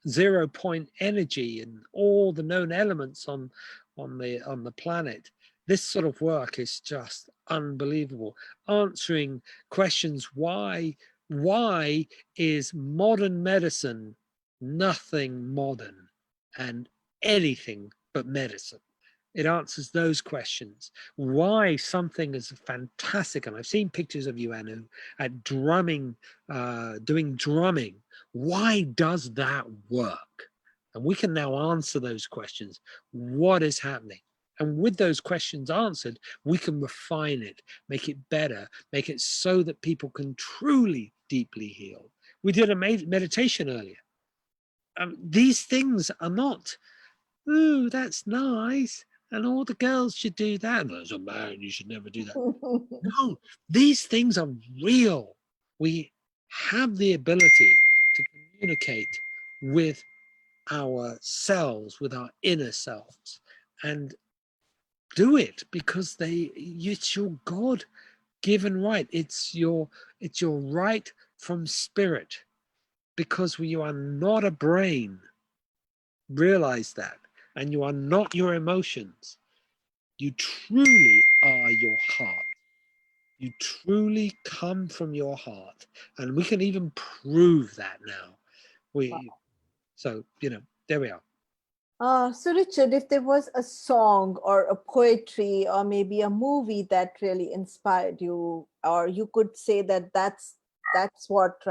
0 point energy and all the known elements on the planet. This sort of work is just unbelievable. Answering questions: why is modern medicine nothing modern and anything but medicine? It answers those questions. Why something is fantastic, and I've seen pictures of you, Anu, at drumming, doing drumming. Why does that work? And we can now answer those questions. What is happening? And with those questions answered, we can refine it, make it better, make it so that people can truly deeply heal. We did a meditation earlier. These things are not, ooh, that's nice, and all the girls should do that. And as a man, you should never do that. No, these things are real. We have the ability to communicate with ourselves, with our inner selves, and do it because it's your God-given right. It's your right from spirit, because you are not a brain. Realize that. And you are not your emotions. You truly are your heart. You truly come from your heart. And we can even prove that now. So, there we are. So, Richard, if there was a song or a poetry or maybe a movie that really inspired you, or you could say that that's what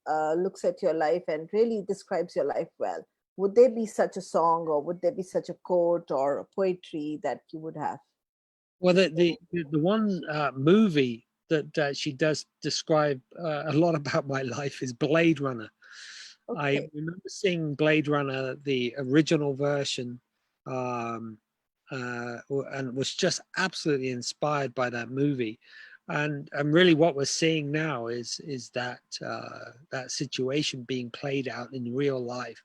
looks at your life and really describes your life well, would there be such a song, or would there be such a quote or a poetry that you would have? Well, the one movie that she does describe a lot about my life is Blade Runner. I Okay. remember seeing Blade Runner, the original version, and was just absolutely inspired by that movie. And really, what we're seeing now is that that situation being played out in real life,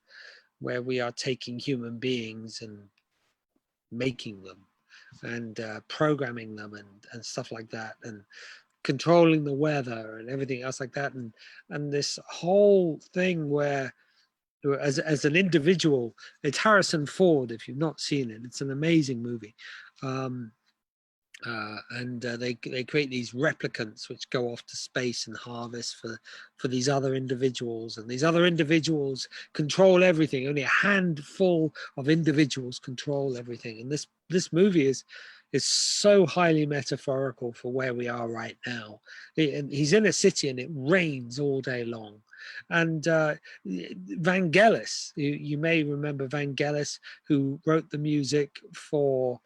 where we are taking human beings and making them and programming them and stuff like that, and controlling the weather and everything else like that, and this whole thing where as an individual, it's Harrison Ford. If you've not seen it, it's an amazing movie. and they create these replicants which go off to space and harvest for these other individuals, and these other individuals control everything. Only a handful of individuals control everything, and this movie is so highly metaphorical for where we are right now. He's in a city and it rains all day long. And Vangelis, you may remember Vangelis, who wrote the music for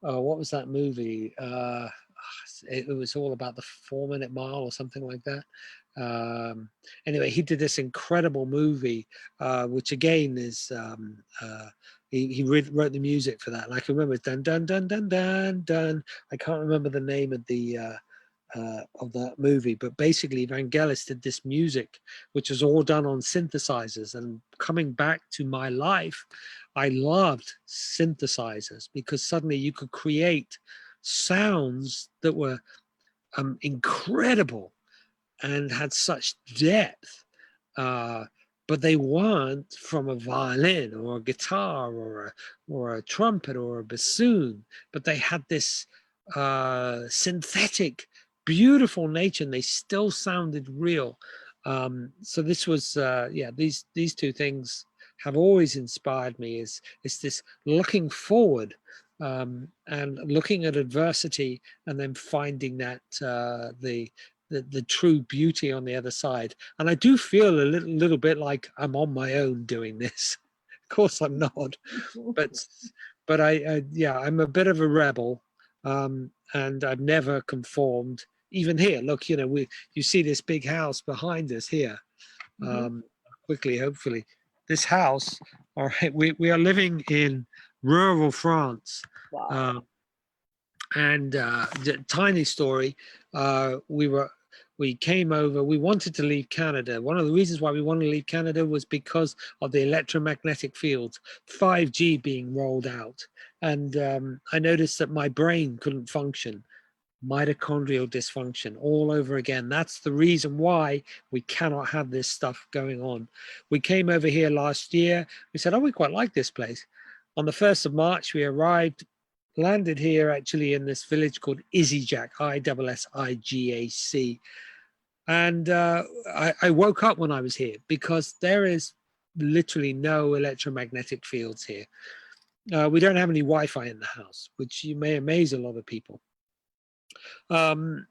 what was that movie? It was all about the 4 Minute Mile or something like that. Anyway, he did this incredible movie, which again is he wrote the music for that. And I can remember dun dun dun dun dun dun. I can't remember the name of that movie, but basically Vangelis did this music, which was all done on synthesizers. And coming back to my life, I loved synthesizers because suddenly you could create sounds that were incredible and had such depth, uh, but they weren't from a violin or a guitar or a trumpet or a bassoon, but they had this synthetic, beautiful nature, and they still sounded real. So this was, yeah, these two things have always inspired me. Is this looking forward and looking at adversity and then finding that the true beauty on the other side. And I do feel a little bit like I'm on my own doing this. Of course I'm not, but I yeah, I'm a bit of a rebel, and I've never conformed. Even here, look, you see this big house behind us here. Mm-hmm. Quickly, hopefully, this house. All right, we are living in rural France. Wow. Um, and tiny story, we came over, we wanted to leave Canada. One of the reasons why we wanted to leave Canada was because of the electromagnetic fields, 5G being rolled out. And I noticed that my brain couldn't function, mitochondrial dysfunction all over again. That's the reason why we cannot have this stuff going on. We came over here last year. We said, oh, we quite like this place. On the 1st of March, we arrived, landed here actually in this village called Isigac, Issigac. And I woke up when I was here because there is literally no electromagnetic fields here. We don't have any Wi-Fi in the house, which you may amaze a lot of people. The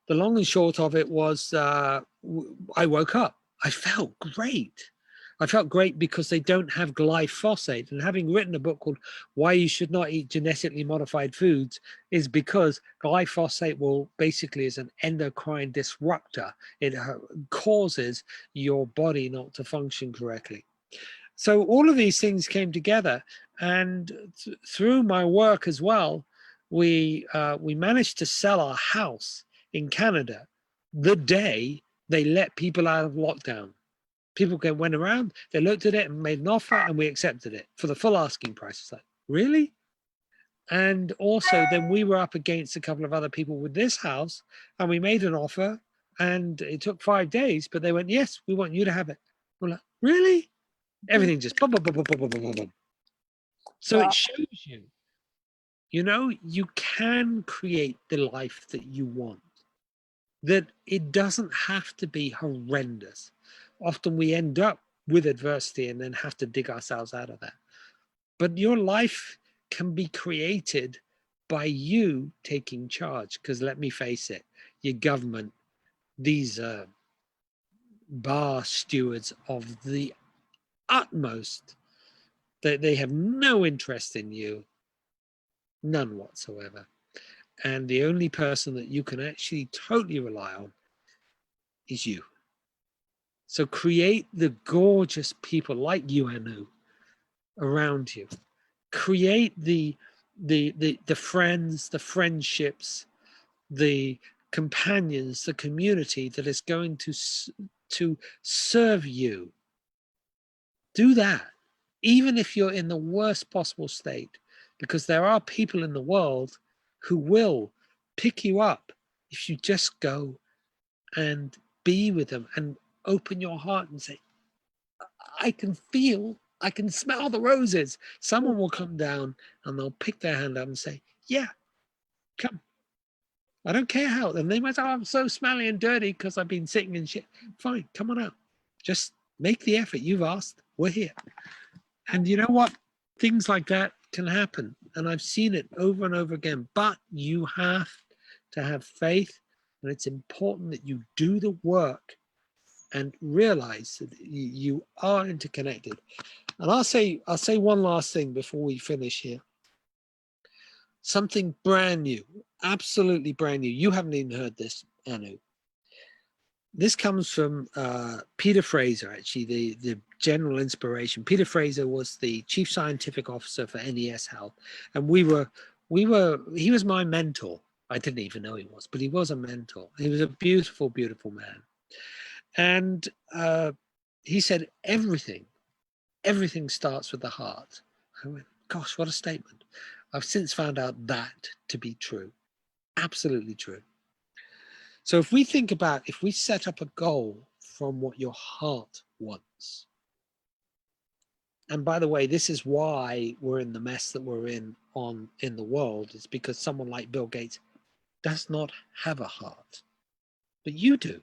long and short of it was I woke up. I felt great. I felt great because they don't have glyphosate. And having written a book called Why You Should Not Eat Genetically Modified Foods is because glyphosate will basically is an endocrine disruptor. It causes your body not to function correctly. So all of these things came together, and through my work as well, we managed to sell our house in Canada the day they let people out of lockdown. People went around, they looked at it and made an offer, and we accepted it for the full asking price. It's like, really? And also, then we were up against a couple of other people with this house, and we made an offer, and it took 5 days, but they went, yes, we want you to have it. We're like, really? Mhm. Everything just boom, boom, boom, boom, boom, boom, boom, boom. So it Wow. shows you, you can create the life that you want, that it doesn't have to be horrendous. Often we end up with adversity and then have to dig ourselves out of that. But your life can be created by you taking charge. Because let me face it, your government, these bar stewards of the utmost, they have no interest in you, none whatsoever. And the only person that you can actually totally rely on is you. So create the gorgeous people like you, Anu, around you. Create the friends, the friendships, the companions, the community that is going to serve you. Do that, even if you're in the worst possible state, because there are people in the world who will pick you up if you just go and be with them and open your heart and say, I can feel, I can smell the roses. Someone will come down and they'll pick their hand up and say, yeah, Come. I don't care how. And they might say, oh, I'm so smelly and dirty because I've been sitting in shit. Fine, come on out. Just make the effort. You've asked. We're here. And you know what? Things like that can happen. And I've seen it over and over again. But you have to have faith. And it's important that you do the work and realize that you are interconnected. And I'll say one last thing before we finish here. Something brand new, absolutely brand new. You haven't even heard this, Anu. This comes from Peter Fraser, actually, the general inspiration. Peter Fraser was the chief scientific officer for NES Health, and he was my mentor. I didn't even know he was, but he was a mentor. He was a beautiful, beautiful man. And he said, everything starts with the heart. I went, gosh, what a statement. I've since found out that to be true, absolutely true. So if we think about, if we set up a goal from what your heart wants, and by the way, this is why we're in the mess that we're in the world, it's because someone like Bill Gates does not have a heart, but you do.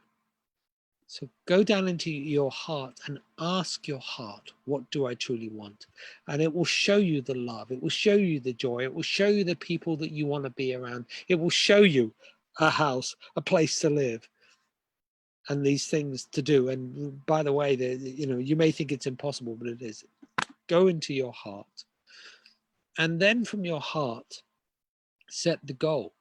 So go down into your heart and ask your heart, what do I truly want? And it will show you the love. It will show you the joy. It will show you the people that you want to be around. It will show you a house, a place to live, and these things to do. And by the way, you may think it's impossible, but it is. Go into your heart. And then from your heart, set the goal.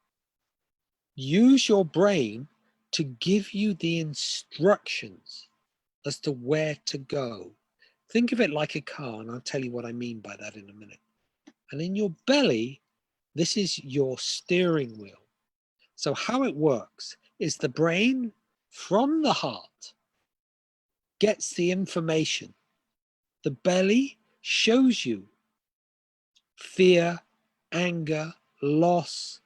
Use your brain to give you the instructions as to where to go. Think of it like a car, and I'll tell you what I mean by that in a minute. And in your belly, this is your steering wheel. So how it works is the brain from the heart gets the information. The belly shows you fear, anger, loss,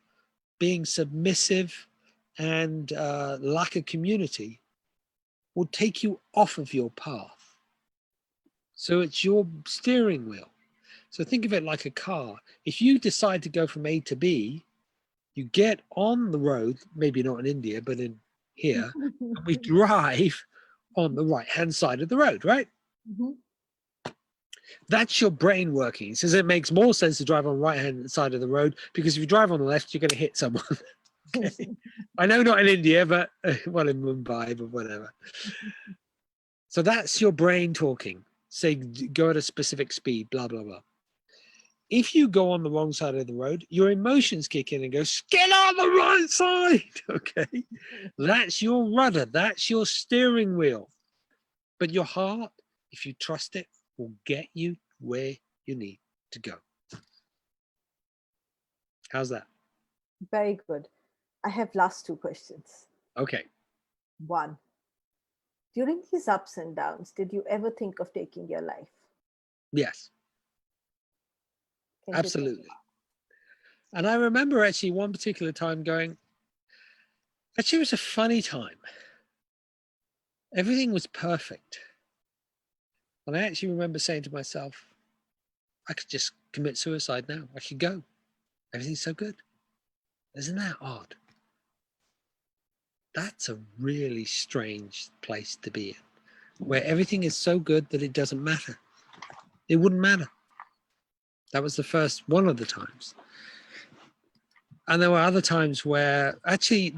being submissive, and lack of community will take you off of your path. So it's your steering wheel. So think of it like a car. If you decide to go from A to B, you get on the road, maybe not in India, but in here, and we drive on the right-hand side of the road, right? Mm-hmm. That's your brain working. It says it makes more sense to drive on the right-hand side of the road because if you drive on the left, you're going to hit someone. Okay. I know not in India, but well, in Mumbai, but whatever. So that's your brain talking. Say, go at a specific speed, blah, blah, blah. If you go on the wrong side of the road, your emotions kick in and go, get on the right side. Okay. That's your rudder. That's your steering wheel. But your heart, if you trust it, will get you where you need to go. How's that? Very good. I have last two questions. Okay. One, during these ups and downs, did you ever think of taking your life? Yes, Can you tell me? absolutely. And I remember actually one particular time going, actually, it was a funny time. Everything was perfect. And I actually remember saying to myself, I could just commit suicide now. I could go. Everything's so good. Isn't that odd? That's a really strange place to be in, where everything is so good that it doesn't matter. It wouldn't matter. That was the first one of the times. And there were other times where actually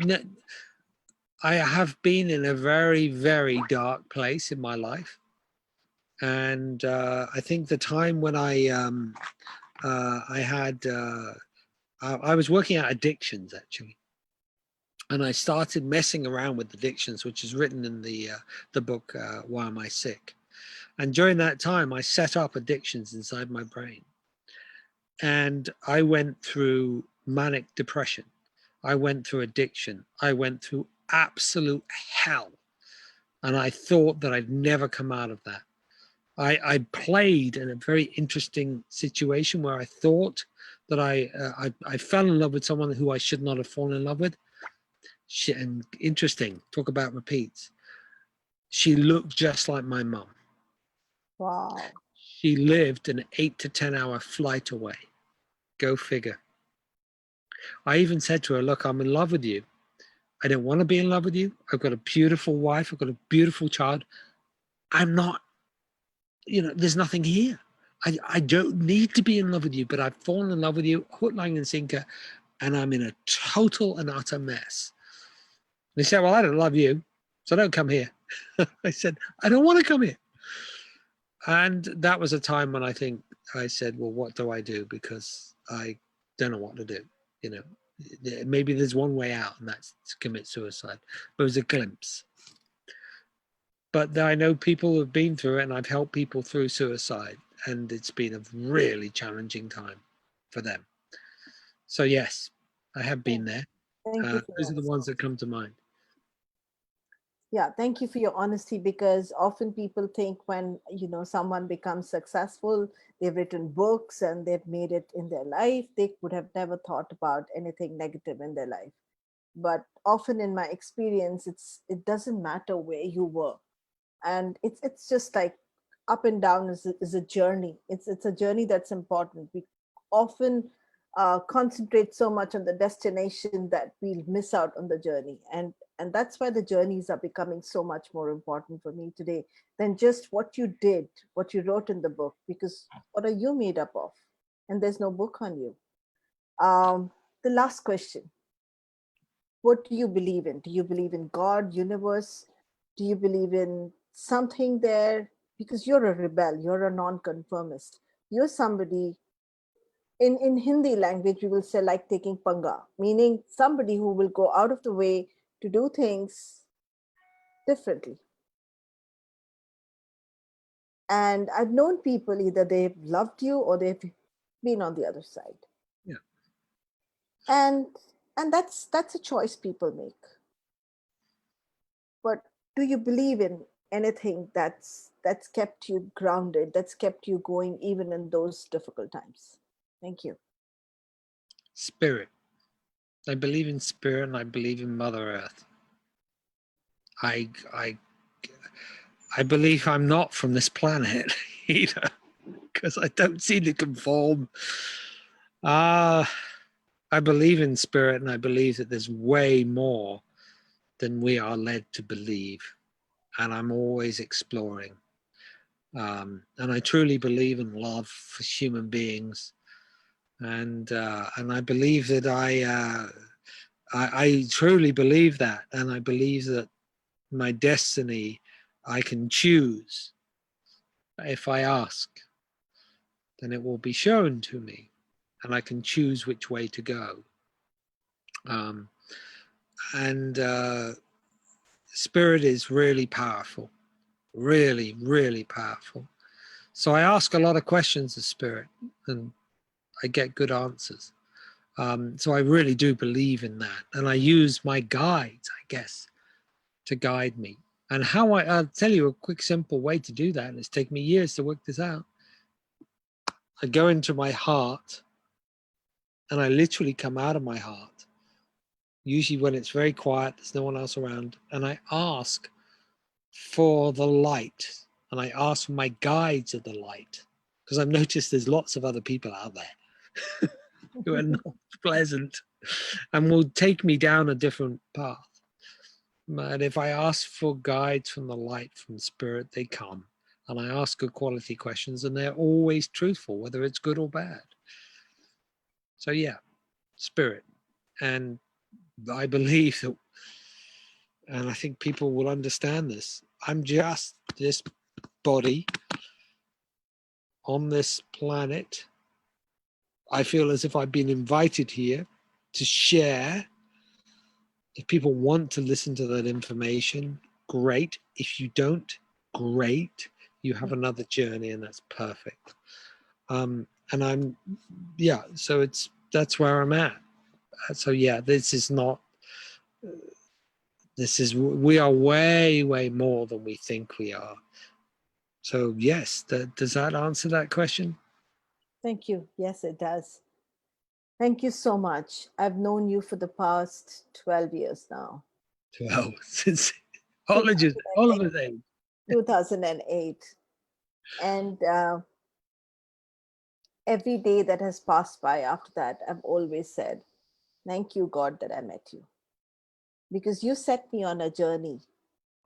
I have been in a very, very dark place in my life. And I think the time when I was working out addictions actually, and I started messing around with addictions, which is written in the book Why Am I Sick? And during that time, I set up addictions inside my brain, and I went through manic depression. I went through addiction. I went through absolute hell, and I thought that I'd never come out of that. I played in a very interesting situation where I thought that I fell in love with someone who I should not have fallen in love with. And interesting, talk about repeats. She looked just like my mum. Wow. She lived an 8 to 10 hour flight away. Go figure. I even said to her, look, I'm in love with you. I don't want to be in love with you. I've got a beautiful wife. I've got a beautiful child. I'm not, there's nothing here. I don't need to be in love with you, but I've fallen in love with you, hook, line, and sinker, and I'm in a total and utter mess. And he said, well, I don't love you, so don't come here. I said, I don't want to come here. And that was a time when I said, well, what do I do? Because I don't know what to do. Maybe there's one way out, and that's to commit suicide. But it was a glimpse. But I know people who've been through it, and I've helped people through suicide, and it's been a really challenging time for them. So yes, I have been there. Thank you for your Those are the honesty. ones that come to mind. Yeah, thank you for your honesty, because often people think when someone becomes successful, they've written books and they've made it in their life, they would have never thought about anything negative in their life. But often in my experience, it doesn't matter where you were, and it's just like up and down is a journey. It's a journey that's important. We often concentrate so much on the destination that we miss out on the journey, and that's why the journeys are becoming so much more important for me today than just what you did, what you wrote in the book, because what are you made up of? And there's no book on you. The last question: what do you believe in? Do you believe in God, universe? Do you believe in something there? Because you're a rebel, you're a non-conformist. You're somebody, in Hindi language, we will say like taking panga, meaning somebody who will go out of the way to do things differently. And I've known people, either they've loved you or they've been on the other side. Yeah. And that's a choice people make. But do you believe in anything that's kept you grounded, that's kept you going even in those difficult times? Thank you. Spirit. I believe in spirit, and I believe in Mother Earth. I I I believe I'm not from this planet either, because I don't seem to conform. Uh, I believe in spirit, and I believe that there's way more than we are led to believe. And I'm always exploring. And I truly believe in love for human beings. And I believe that I truly believe that. And I believe that my destiny, I can choose. If I ask, then it will be shown to me, and I can choose which way to go. Um, and spirit is really powerful, really, really powerful. So I ask a lot of questions of spirit, and I get good answers. So I really do believe in that, and I use my guides, I guess, to guide me. And I'll tell you a quick, simple way to do that, and it's taken me years to work this out. I go into my heart, and I literally come out of my heart, usually when it's very quiet, there's no one else around, and I ask for the light, and I ask for my guides of the light, because I've noticed there's lots of other people out there who are not pleasant and will take me down a different path. But if I ask for guides from the light, from spirit, they come. And I ask good quality questions, and they're always truthful, whether it's good or bad. So yeah, spirit. And I believe that, and I think people will understand this, I'm just this body on this planet. I feel as if I've been invited here to share. If people want to listen to that information, great. If you don't, great. You have another journey, and that's perfect. And I'm, yeah. So that's where I'm at. So yeah, this is not. We are way, way more than we think we are. So yes, does that answer that question? Thank you. Yes, it does. Thank you so much. I've known you for the past 12 years now. Well, since all of you, all of 2008. us age. 2008. And every day that has passed by after that, I've always said, Thank you, God, that I met you, because you set me on a journey,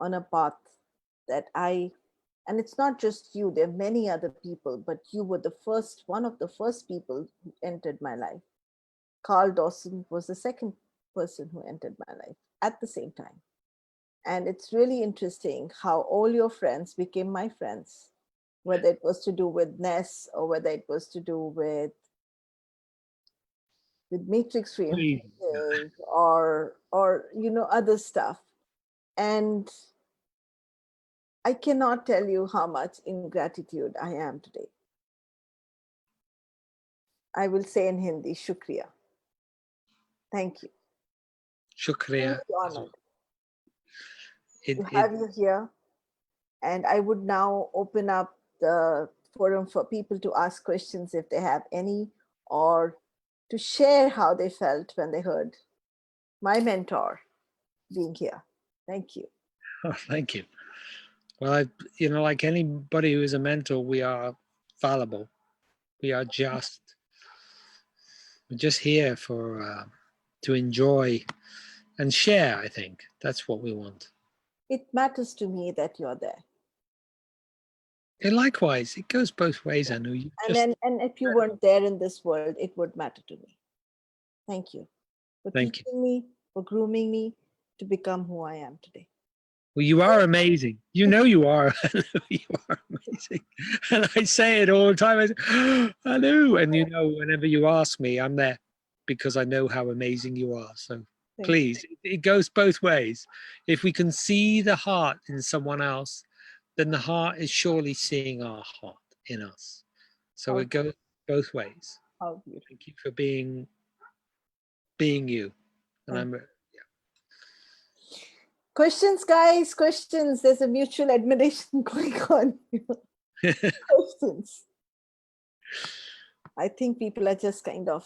on a path that and it's not just you, there are many other people, but you were the first, one of the first people who entered my life. Carl Dawson was the second person who entered my life at the same time. And it's really interesting how all your friends became my friends, whether it was to do with Ness or whether it was to do with matrix Please. reinforcers or other stuff. And I cannot tell you how much in gratitude I am today. I will say in Hindi, Shukriya. Thank you. Shukriya. Really honored to It have you here. And I would now open up the forum for people to ask questions if they have any, or to share how they felt when they heard my mentor being here. Thank you. oh, thank you. Well, like anybody who is a mentor, we are fallible. We are we're just here for to enjoy and share. I think that's what we want. It matters to me that you're there. And likewise, it goes both ways. I know you And just then, and if you weren't there in this world, it would matter to me. Thank you for thank you. teaching me, for grooming me to become who I am today. Well, you are amazing. You know you are. You are amazing. And I say it all the time. I say, I know. And whenever you ask me, I'm there because I know how amazing you are. So Thank you. please, it goes both ways. If we can see the heart in someone else, then the heart is surely seeing our heart in us. So How, it goes both ways. how beautiful. Thank you for being you. And Thank I'm Questions, guys, questions. There's a mutual admiration going on. Questions. I think people are just kind of,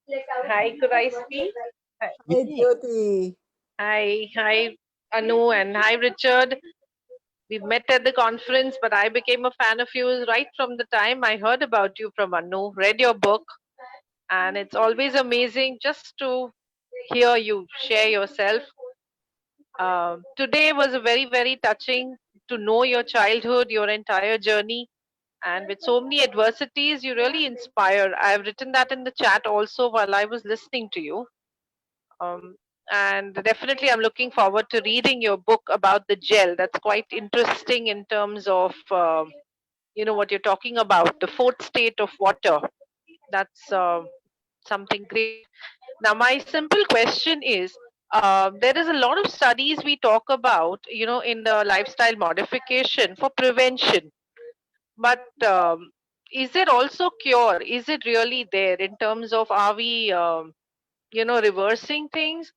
Hi, could I speak? hey, Jyoti. Hi, Anu, and hi, Richard. We met at the conference, but I became a fan of yours right from the time I heard about you from Anu, read your book, and it's always amazing just to hear you share yourself. Today was a very, very touching to know your childhood, your entire journey, and with so many adversities, you really inspire. I've written that in the chat also while I was listening to you. Um, and definitely, I'm looking forward to reading your book about the gel. That's quite interesting in terms of what you're talking about, the fourth state of water. That's something great. Now, my simple question is. There is a lot of studies we talk about, in the lifestyle modification for prevention. But is it also cure? Is it really there in terms of are we, reversing things?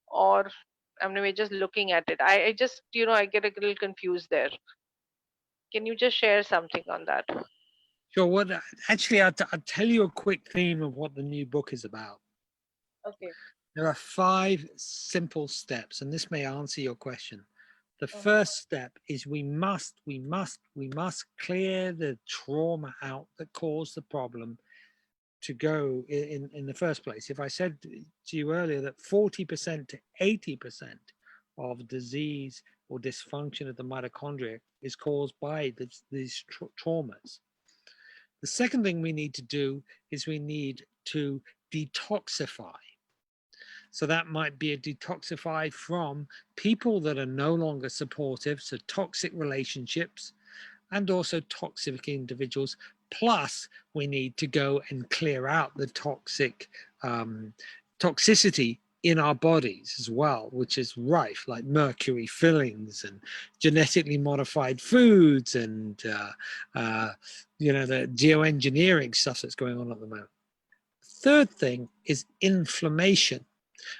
Or I mean, we're just looking at it. I just, I get a little confused there. Can you just share something on that? sure. What actually, I'll tell you a quick theme of what the new book is about. Okay. There are 5 simple steps, and this may answer your question. The Uh-huh. first step is we must clear the trauma out that caused the problem to go in the first place. If I said to you earlier that 40% to 80% of disease or dysfunction of the mitochondria is caused by these traumas. The second thing we need to do is we need to detoxify. So that might be a detoxify from people that are no longer supportive, so toxic relationships, and also toxic individuals. Plus, we need to go and clear out the toxicity in our bodies as well, which is rife, like mercury fillings and genetically modified foods and the geoengineering stuff that's going on at the moment. Third thing is inflammation,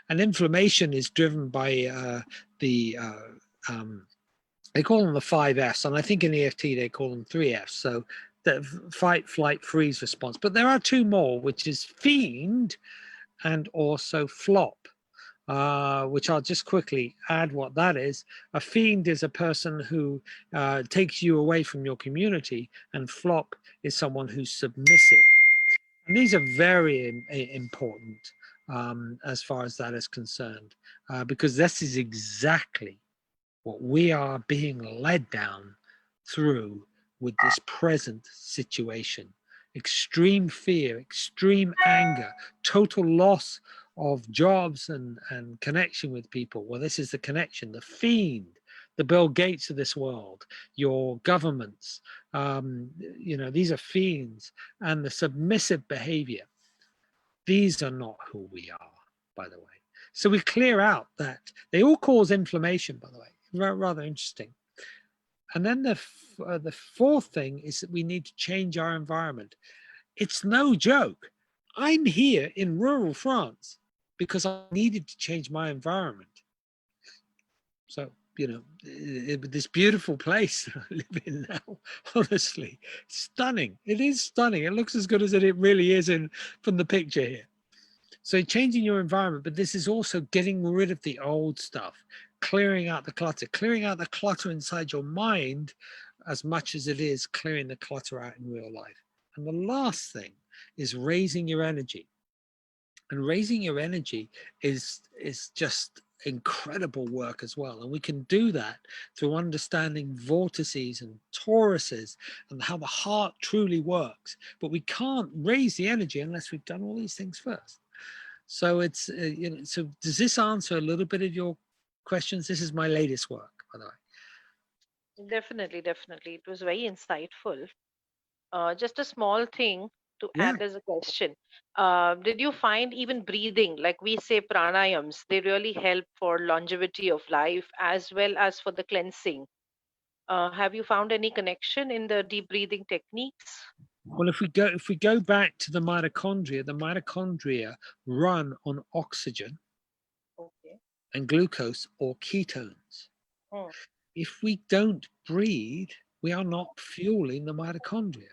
and inflammation is driven by the they call them the 5Fs, and I think in EFT they call them 3Fs. So the fight, flight, freeze response. But there are 2 more, which is fiend and also flop, which I'll just quickly add what that is. A fiend is a person who takes you away from your community, and flop is someone who's submissive. And these are very important as far as that is concerned, because this is exactly what we are being led down through with this present situation. Extreme fear, extreme anger, total loss of jobs and connection with people. Well, this is the connection, the fiend, the Bill Gates of this world, your governments, these are fiends, and the submissive behavior. These are not who we are, by the way. So we clear out that they all cause inflammation, by the way. Rather interesting. And then the fourth thing is that we need to change our environment. It's no joke. I'm here in rural France because I needed to change my environment. So, this beautiful place that I live in now, honestly, stunning. It is stunning. It looks as good as it really is from the picture here. So changing your environment, but this is also getting rid of the old stuff, clearing out the clutter inside your mind as much as it is clearing the clutter out in real life. And the last thing is raising your energy. And raising your energy is just incredible work as well. And we can do that through understanding vortices and toruses and how the heart truly works. But we can't raise the energy unless we've done all these things first. So it's, so does this answer a little bit of your questions? This is my latest work, by the way. Definitely, definitely. It was very insightful. Just a small thing to Yeah. add as a question. Did you find even breathing, like we say pranayams, they really help for longevity of life as well as for the cleansing? Have you found any connection in the deep breathing techniques? Well, if we go back to the mitochondria run on oxygen Okay. and glucose or ketones. Hmm. If we don't breathe, we are not fueling the mitochondria.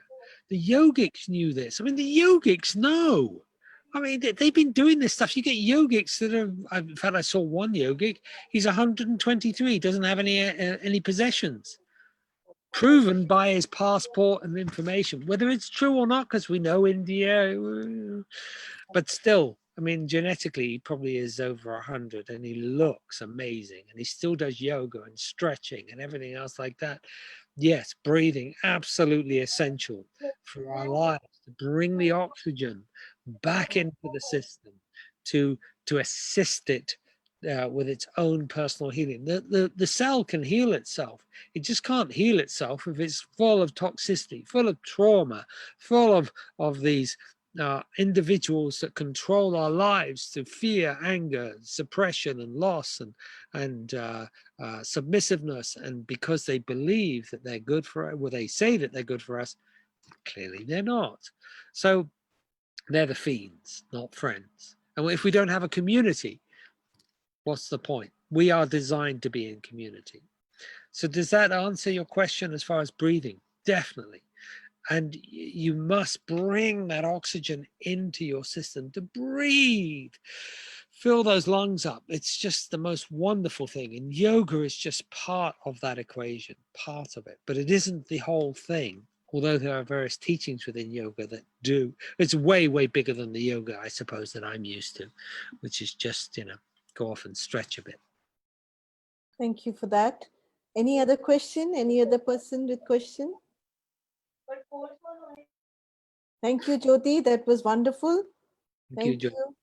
The yogics knew this. I mean, the yogics know. I mean, they've been doing this stuff. You get yogics that are, in fact, I saw one yogic, he's 123, doesn't have any possessions, proven by his passport and information. Whether it's true or not, because we know India, but still, I mean, genetically, he probably is over 100 and he looks amazing and he still does yoga and stretching and everything else like that. Yes, breathing, absolutely essential for our lives to bring the oxygen back into the system, to assist it with its own personal healing. The cell can heal itself. It just can't heal itself if it's full of toxicity, full of trauma, full of these individuals that control our lives through fear, anger, suppression, and loss, and submissiveness. And because they believe that they're good for us, well, they say that they're good for us, clearly they're not. So they're the fiends, not friends. And if we don't have a community, what's the point? We are designed to be in community. So does that answer your question as far as breathing? Definitely. And you must bring that oxygen into your system to breathe. Fill those lungs up. It's just the most wonderful thing. And yoga is just part of that equation, part of it. But it isn't the whole thing. Although there are various teachings within yoga that do. It's way, way bigger than the yoga, I suppose, that I'm used to, which is just, go off and stretch a bit. Thank you for that. Any other question? Any other person with question? Thank you, Jyoti. That was wonderful. Thank you, Thank Joe. you.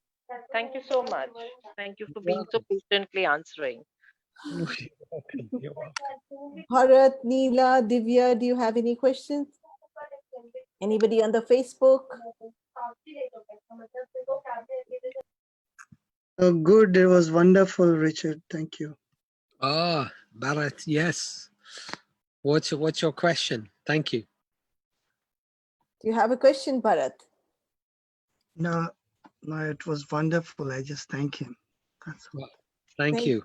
Thank you so much. Thank you for You're being so patiently answering. welcome. You're welcome. You're welcome. Bharat, Neela, Divya, do you have any questions? Anybody on the Facebook? Good. It was wonderful, Richard. Thank you. Ah, Bharat, yes. What's your question? Thank you. Do you have a question, Bharat? No, no, it was wonderful. I just thank him. That's all. Well, thank you.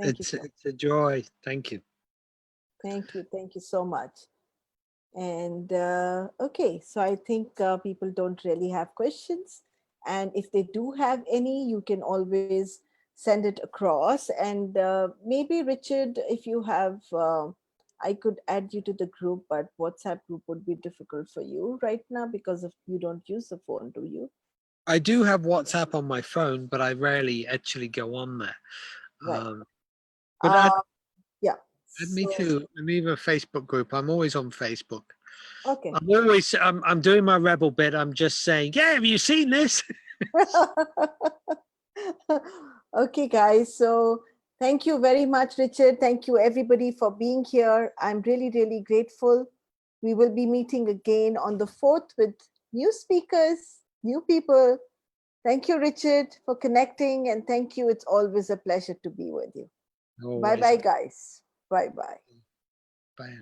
Thank you. It's a joy. Thank you. Thank you. Thank you so much. And okay, so I think people don't really have questions. And if they do have any, you can always send it across. And maybe, Richard, if you have I could add you to the group, but WhatsApp group would be difficult for you right now because of you don't use the phone, do you? I do have WhatsApp on my phone, but I rarely actually go on there. Right. But Uh, yeah. add me So to a Facebook group. I'm always on Facebook. okay. I'm doing my rebel bit. I'm just saying, yeah, have you seen this? Okay, guys. So thank you very much, Richard. Thank you, everybody, for being here. I'm really, really grateful. We will be meeting again on the 4th with new speakers, new people. Thank you, Richard, for connecting. And thank you. It's always a pleasure to be with you. Bye Always. bye, guys. Bye bye. Bye.